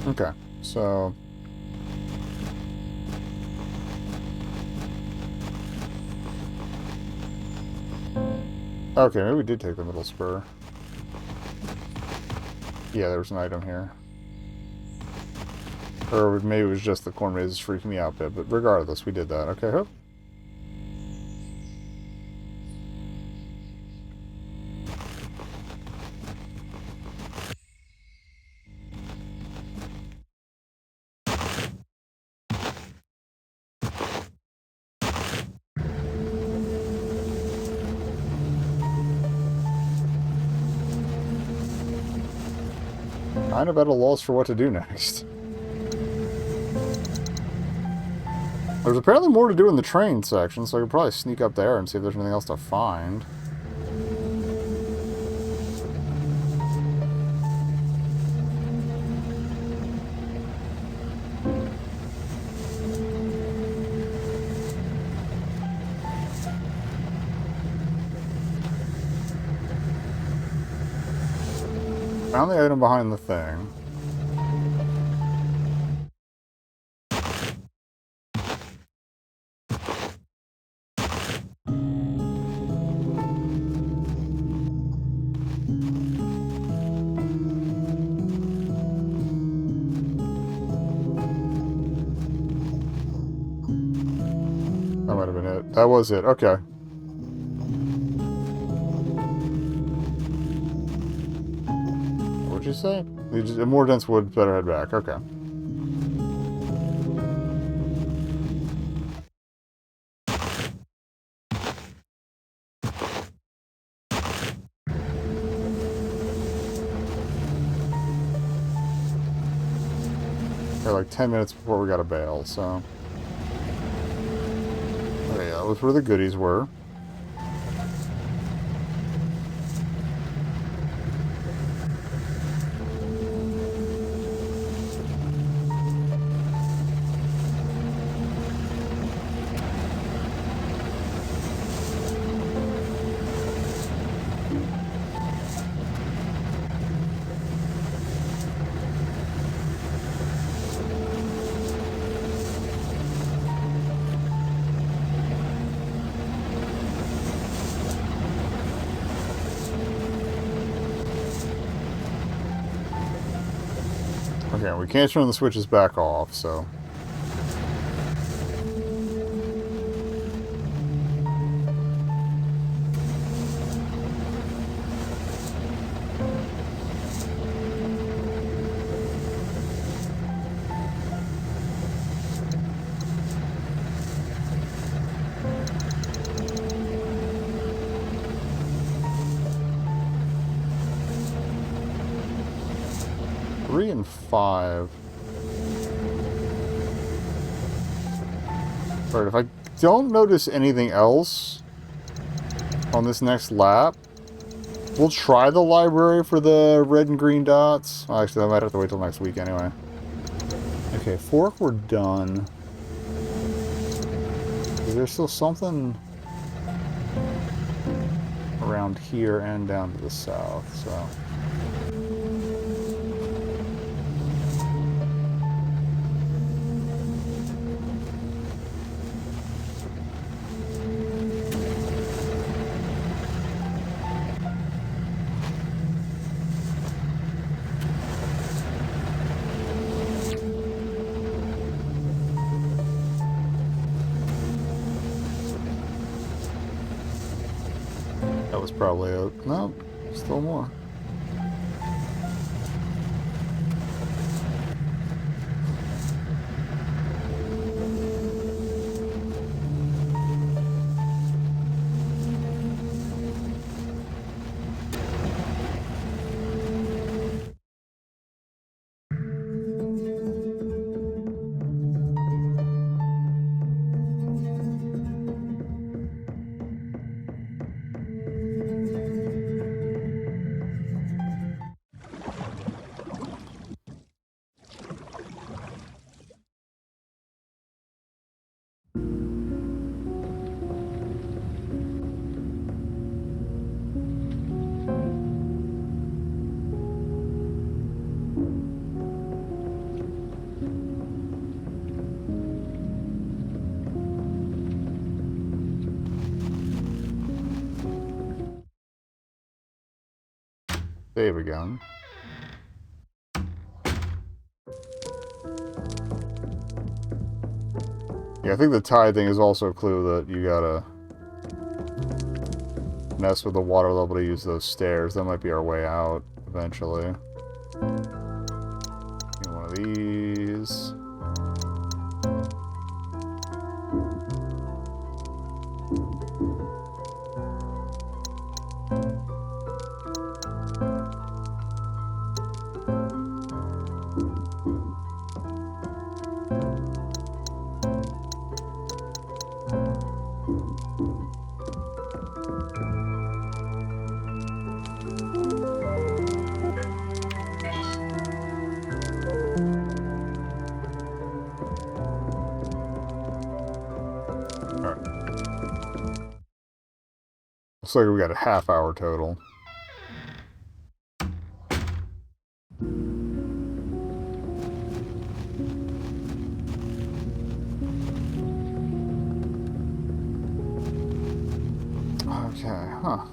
Okay, so... Okay, maybe we did take the middle spur. Yeah, there was an item here. Or maybe it was just the corn maze is freaking me out a bit, but regardless, we did that. Okay, hope. Kind of at a loss for what to do next. There's apparently more to do in the train section, so I could probably sneak up there and see if there's anything else to find. Found the item behind the thing. That might have been it. That was it. Okay. What'd you say? More dense wood, better head back. Okay. Okay, like 10 minutes before we got to bail, so... Okay, yeah, that was where the goodies were. Okay, we can't turn the switches back off, so... Three and 5. Alright, if I don't notice anything else on this next lap, we'll try the library for the red and green dots. Well, actually, I might have to wait till next week anyway. Okay, fork, we're done. Is there still something around here and down to the south, so... That was probably it. No, still more. Save again. Yeah, I think the tide thing is also a clue that you gotta mess with the water level to use those stairs. That might be our way out eventually. Get one of these. Looks like we got a half hour total. Okay, huh.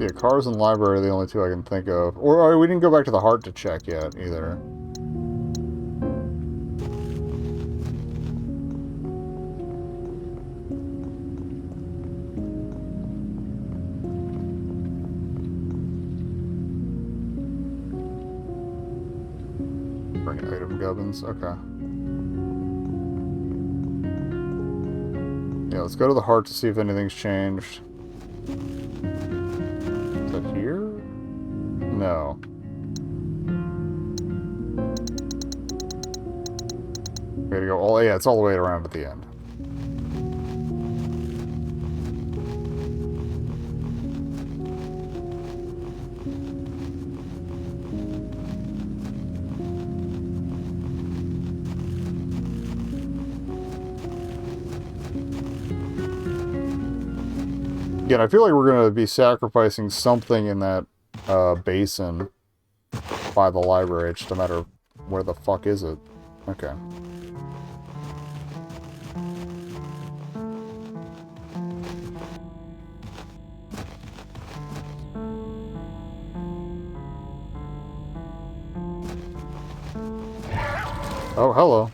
Yeah, cars and library are the only two I can think of. Or we didn't go back to the heart to check yet, either. Bring item gubbins, okay. Yeah, let's go to the heart to see if anything's changed. Is that here? No. We gotta go all, yeah, it's all the way around at the end. Again, I feel like we're going to be sacrificing something in that basin by the library. It's just a matter of where the fuck is it. Okay. Oh, hello.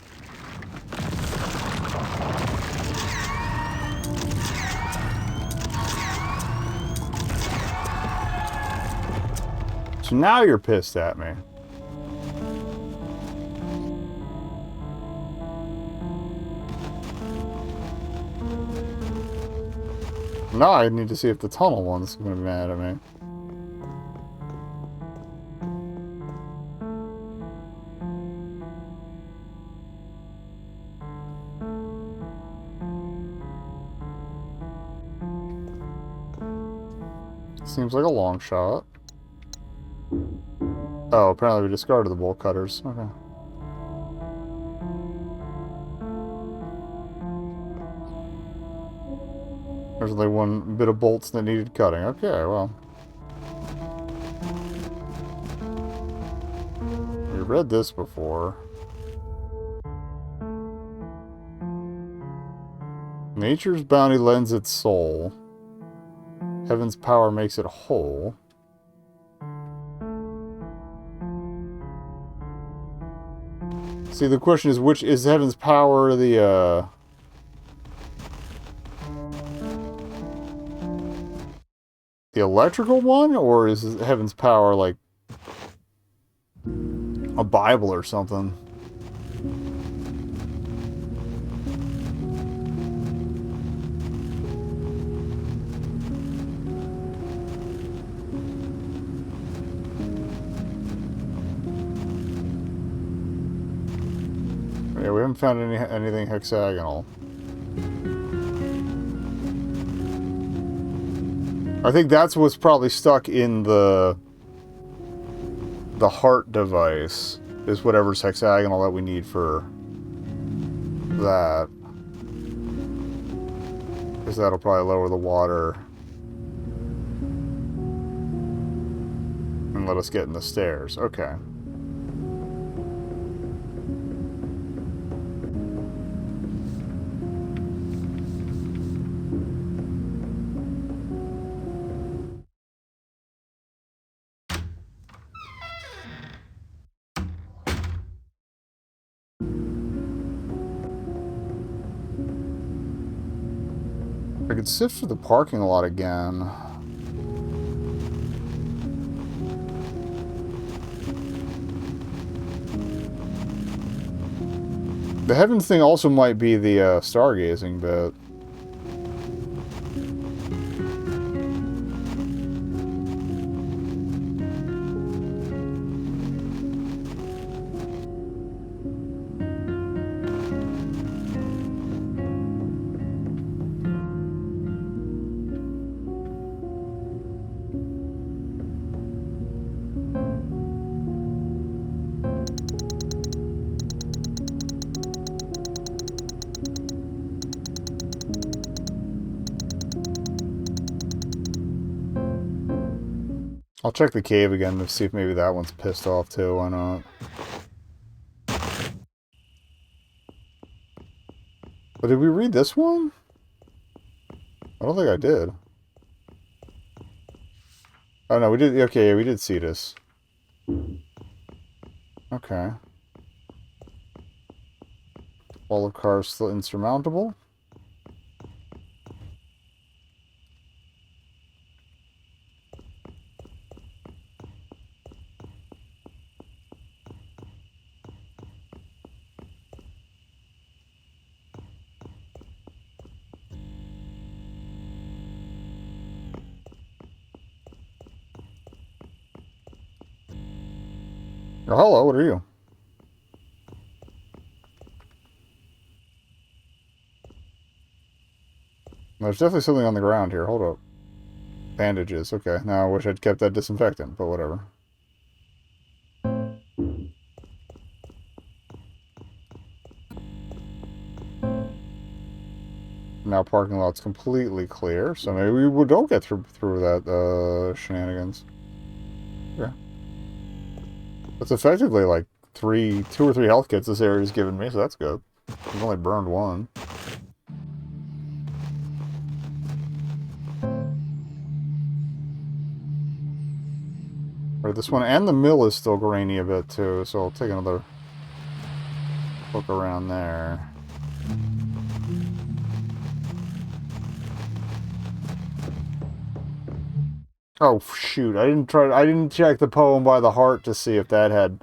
So now you're pissed at me. Now I need to see if the tunnel one's going to be mad at me. Seems like a long shot. Oh, apparently we discarded the bolt cutters. Okay. There's only one bit of bolts that needed cutting. Okay, well. We read this before. Nature's bounty lends its soul. Heaven's power makes it whole. See, the question is, which is Heaven's power the electrical one, or is Heaven's power like a Bible or something? Yeah, we haven't found anything hexagonal. I think that's what's probably stuck in the heart device, is whatever's hexagonal that we need for that. Because that'll probably lower the water. And let us get in the stairs. Okay. I could sift through the parking lot again. The heavens thing also might be the stargazing bit. I'll check the cave again to see if maybe that one's pissed off too. Why not? But did we read this one? I don't think I did. Oh no, we did. Okay, yeah, we did see this. Okay. Wall of cars still insurmountable. Oh, hello, what are you? There's definitely something on the ground here. Hold up. Bandages. Okay. Now I wish I'd kept that disinfectant, but whatever. Now parking lot's completely clear, so maybe we don't get through that shenanigans. Yeah. That's effectively like 2 or 3 health kits this area's given me, so that's good. I've only burned 1. Right, this one and the mill is still grainy a bit too, so I'll take another look around there. Oh shoot! I didn't check the poem by the heart to see if that had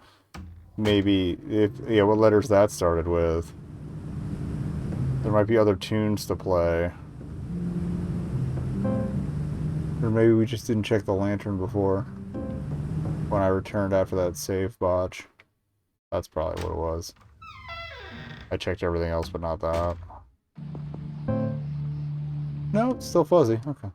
what letters that started with. There might be other tunes to play. Or maybe we just didn't check the lantern before. When I returned after that save botch. That's probably what it was. I checked everything else, but not that. No, it's still fuzzy. Okay.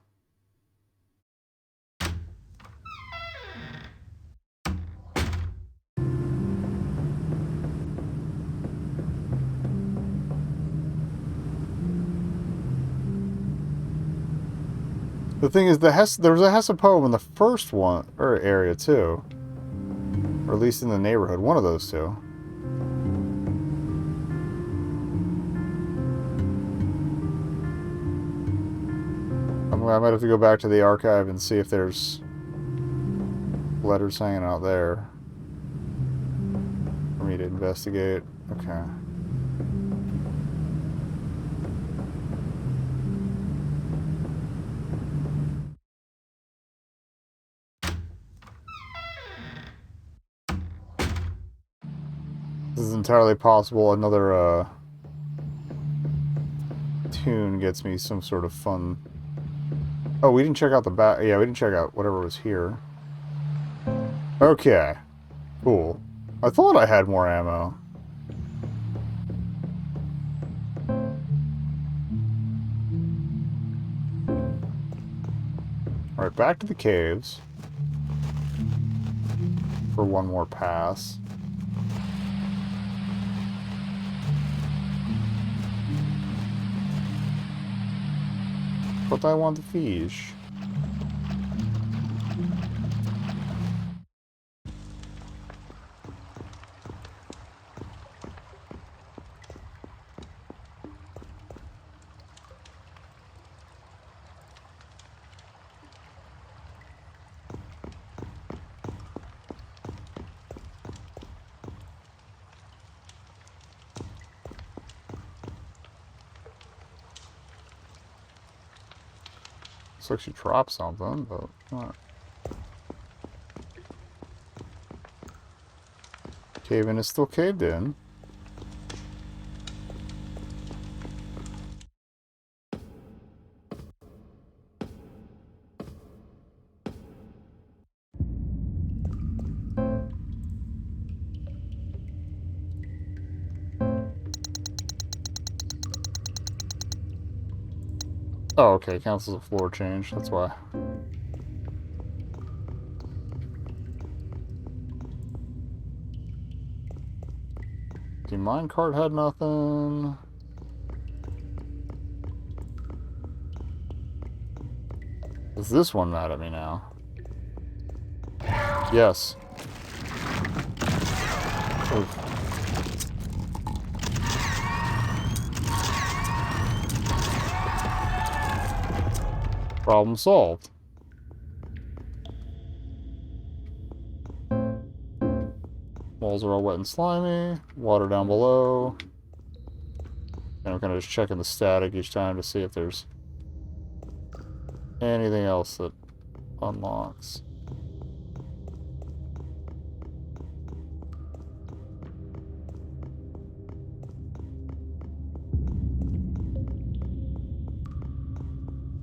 The thing is, there was a Hesse poem in the first one, or area too. Or at least in the neighborhood. One of those two. I might have to go back to the archive and see if there's letters hanging out there for me to investigate. Okay. This is entirely possible. Another tune gets me some sort of fun. Oh, we didn't check out the back. Yeah, we didn't check out whatever was here. Okay. Cool. I thought I had more ammo. Alright, back to the caves. For one more pass. But I want the fish. Looks like she dropped something, but what? Cave-in is still caved in. Oh, okay. Counts as a floor change. That's why. The minecart had nothing. Is this one mad at me now? Yes. Oof. Problem solved. Walls are all wet and slimy. Water down below. And I'm kind of just checking the static each time to see if there's anything else that unlocks.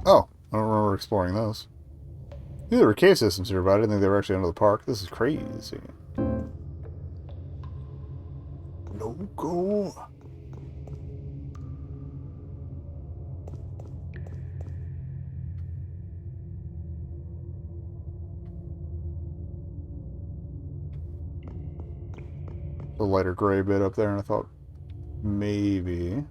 Oh, I don't remember exploring those. There were cave systems here, but I didn't think they were actually under the park. This is crazy. No go. The lighter gray bit up there, and I thought maybe.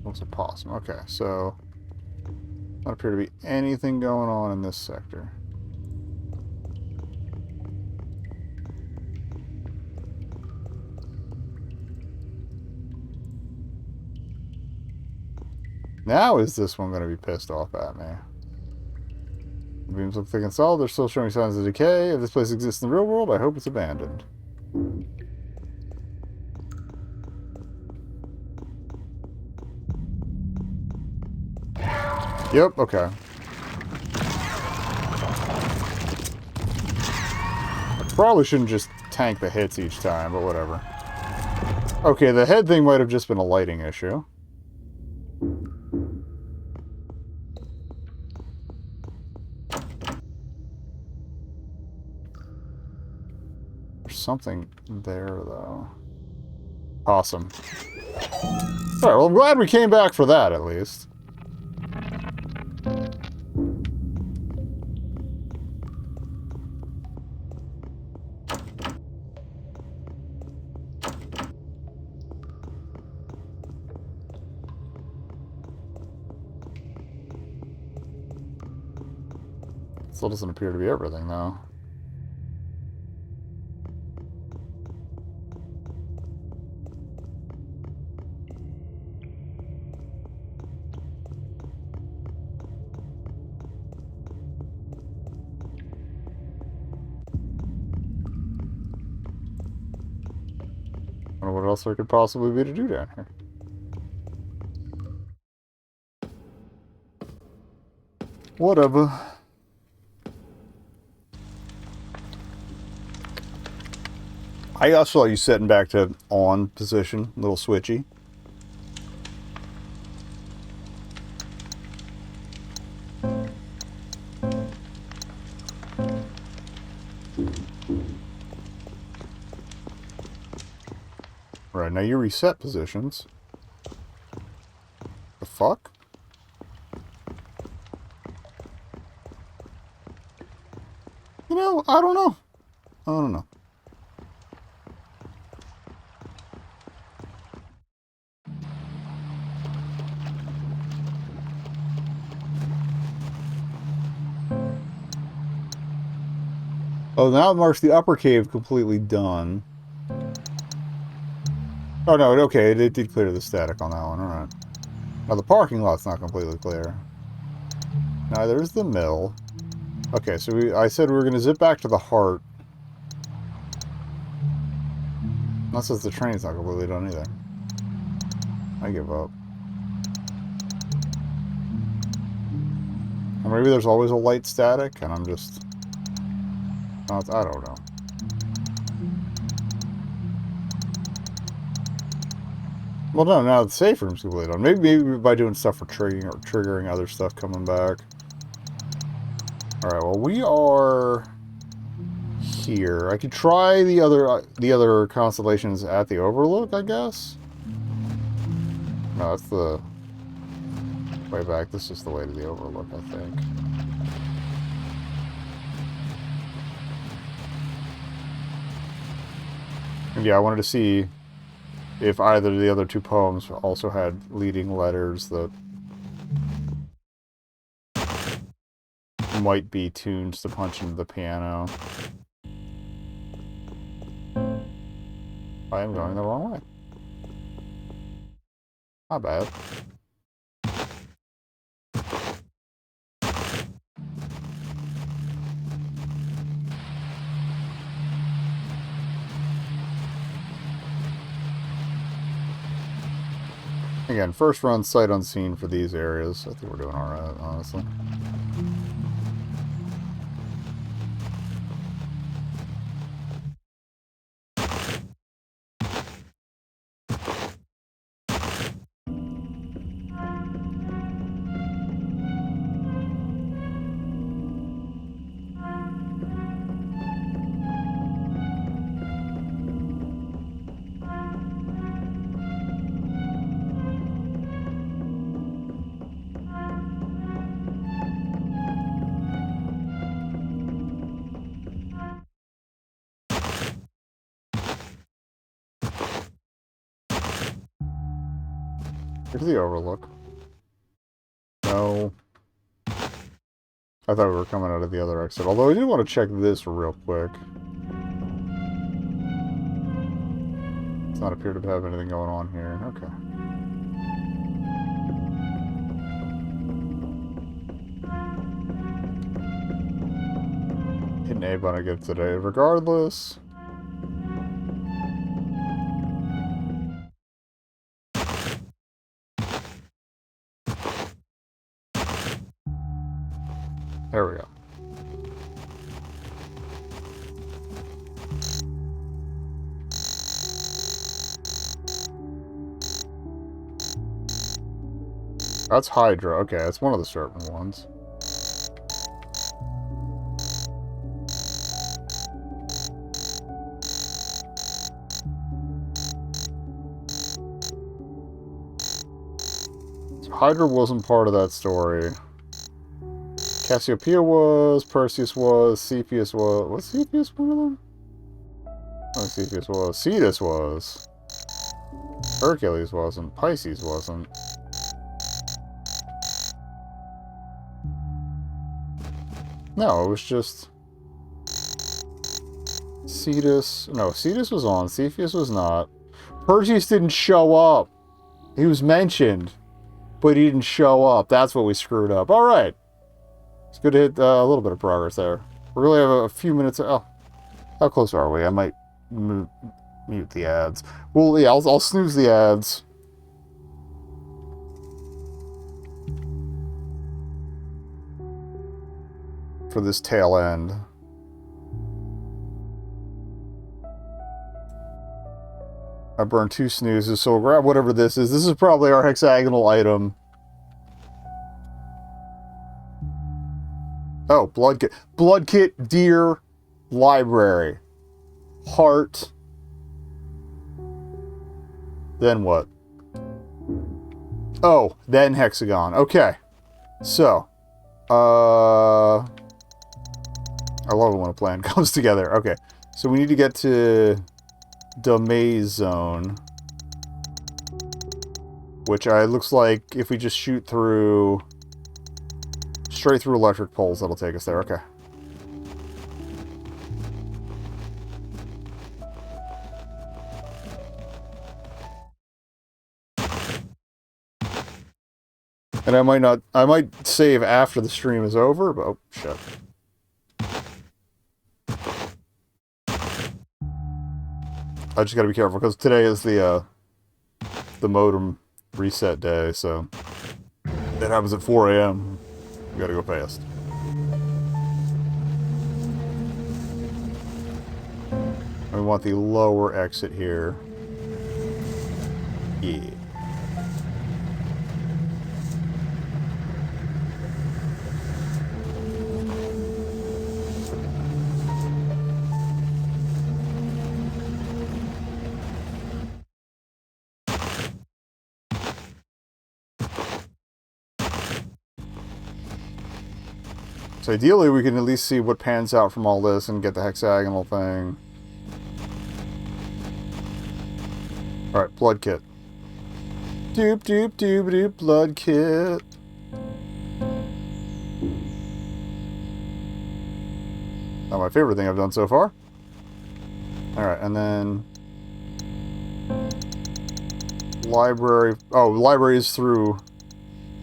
What's a possum? Okay, so not appear to be anything going on in this sector. Now is this one going to be pissed off at me? The beams look thick and solid. They're still showing signs of decay. If this place exists in the real world, I hope it's abandoned. Yep, okay. I probably shouldn't just tank the hits each time, but whatever. Okay, the head thing might have just been a lighting issue. There's something there, though. Awesome. Alright, well, I'm glad we came back for that, at least. Still doesn't appear to be everything, though. I wonder what else there could possibly be to do down here. Whatever. I also saw you setting back to on position, a little switchy. Right, now you reset positions. The fuck? You know, I don't know. I don't know. Oh, now it marks the upper cave completely done. Oh, no, okay, it did clear the static on that one, alright. Now, the parking lot's not completely clear. Neither is the mill. Okay, so I said we were going to zip back to the heart. That says the train's not completely done either. I give up. Or maybe there's always a light static, and I'm just... I don't know. Well, no, now the safe room's completely done. Maybe by doing stuff for triggering other stuff coming back. Alright, well, we are... here. I could try the other constellations at the Overlook, I guess? No, that's the way back. This is the way to the Overlook, I think. And yeah, I wanted to see if either of the other two poems also had leading letters that might be tunes to punch into the piano. I am going the wrong way. Not bad. Again, first run sight unseen for these areas. I think we're doing alright, honestly. Here's the Overlook. No. I thought we were coming out of the other exit. Although I do want to check this real quick. Does not appear to have anything going on here. Okay. Hitting A button again today, regardless. There we go. That's Hydra. Okay, that's one of the certain ones. So Hydra wasn't part of that story. Cassiopeia was, Perseus was, Cepheus was... Was Cepheus one of them? Oh, Cepheus was. Cetus was. Hercules wasn't. Pisces wasn't. No, it was just... Cetus... No, Cetus was on. Cepheus was not. Perseus didn't show up. He was mentioned, but he didn't show up. That's what we screwed up. Alright. It's good to hit a little bit of progress there. We really have a few minutes... Oh, how close are we? I might mute the ads. Well, yeah, I'll snooze the ads. For this tail end. I burned 2 snoozes, so we'll grab whatever this is. This is probably our hexagonal item. Oh, blood kit. Blood kit, deer, library. Heart. Then what? Oh, then hexagon. Okay. So. I love it when a plan comes together. Okay. So we need to get to Domain Zone. Which looks like if we just shoot through... Straight through electric poles, that'll take us there. Okay. And I might save after the stream is over, but oh, shit. I just gotta be careful, because today is the modem reset day, so that happens at 4 a.m. We gotta go fast. We want the lower exit here. Yeah. So ideally we can at least see what pans out from all this and get the hexagonal thing. Alright, blood kit. Doop doop doop doop, blood kit. Not my favorite thing I've done so far. Alright, and then... library... oh, library is through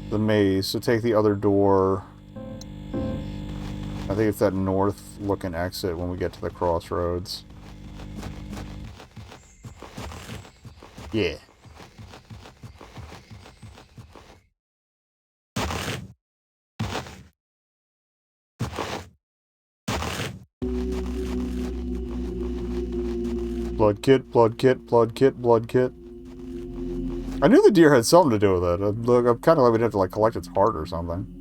the maze, so take the other door. I think it's that north-looking exit when we get to the crossroads. Yeah. Blood kit, blood kit, blood kit, blood kit. I knew the deer had something to do with it. I'm kind of like we'd have to like collect its heart or something.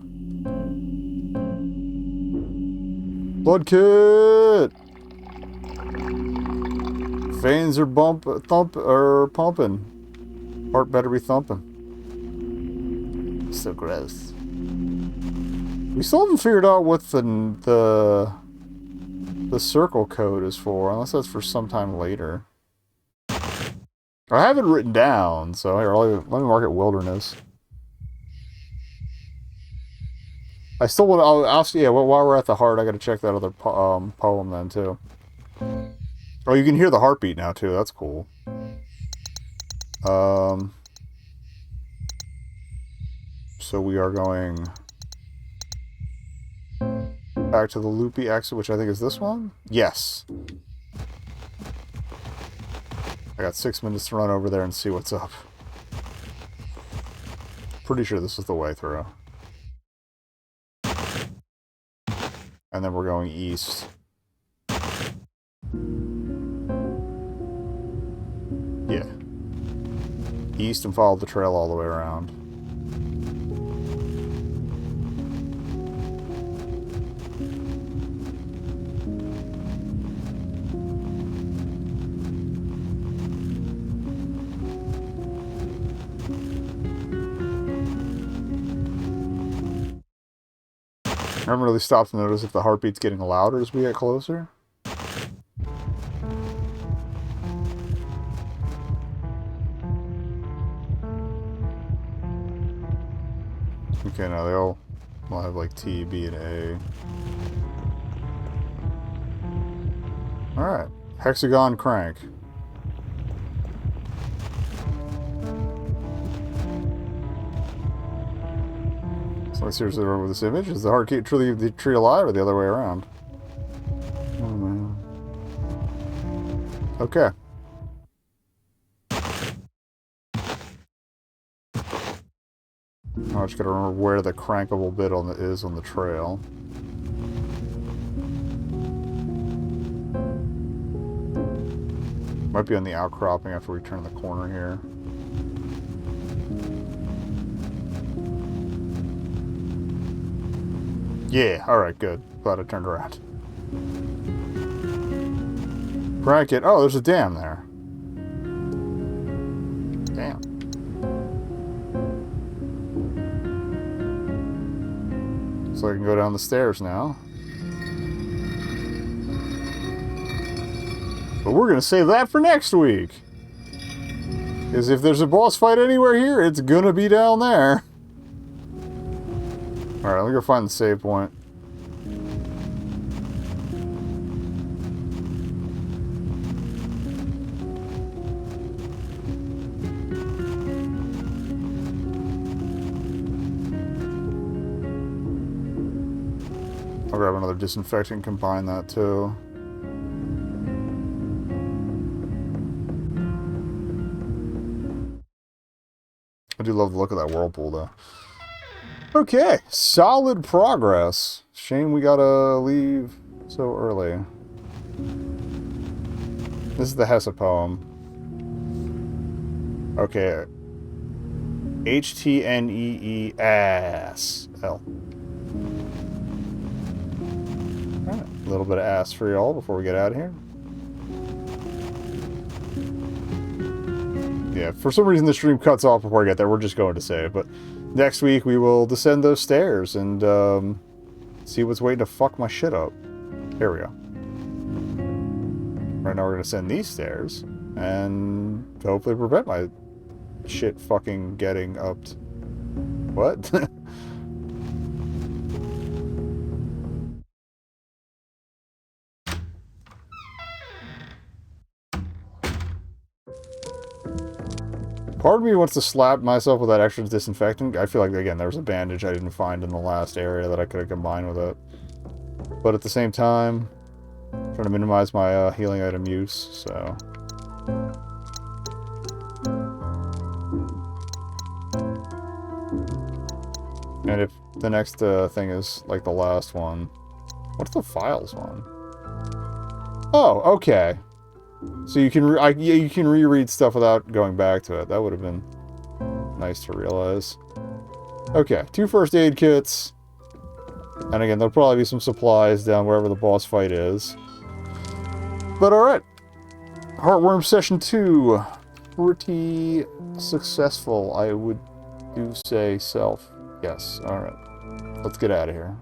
Blood kit! Veins are pumping. Heart better be thumping. So gross. We still haven't figured out what the circle code is for, unless that's for sometime later. I have it written down, so here, let me mark it wilderness. I still want to, yeah, while we're at the heart, I gotta check that other poem then, too. Oh, you can hear the heartbeat now, too. That's cool. So we are going back to the loopy exit, which I think is this one? Yes. I got 6 minutes to run over there and see what's up. Pretty sure this is the way through. And then we're going east. Yeah. East and follow the trail all the way around. I haven't really stopped to notice if the heartbeat's getting louder as we get closer. Okay, now they all have like T, B, and A. Alright. Hexagon crank. So I seriously remember this image. Is the heart keep truly the tree alive or the other way around? Oh man. Okay. I just gotta remember where the crankable bit is on the trail. Might be on the outcropping after we turn the corner here. Yeah, alright, good. Glad I turned around. Crank it. Oh, there's a dam there. Damn. So I can go down the stairs now. But we're going to save that for next week. Because if there's a boss fight anywhere here, it's going to be down there. Alright, let me go find the save point. I'll grab another disinfectant, combine that too. I do love the look of that whirlpool though. Okay, solid progress. Shame we gotta leave so early. This is the Hesse poem. Okay. HTNEESL. Alright, a little bit of ass for y'all before we get out of here. Yeah, for some reason the stream cuts off before I get there. We're just going to save, but next week we will descend those stairs and see what's waiting to fuck my shit up. Here we go. Right now we're going to ascend these stairs and hopefully prevent my shit fucking getting upped. What? Part of me wants to slap myself with that extra disinfectant. I feel like, again, there was a bandage I didn't find in the last area that I could have combined with it. But at the same time, I'm trying to minimize my healing item use, so... And if the next thing is like the last one... What's the files one? Oh, okay. So you can you can reread stuff without going back to it. That would have been nice to realize. Okay, 2 first aid kits. And again, there'll probably be some supplies down wherever the boss fight is. But alright. Heartworm session 2. Pretty successful, I would do say self. Yes, alright. Let's get out of here.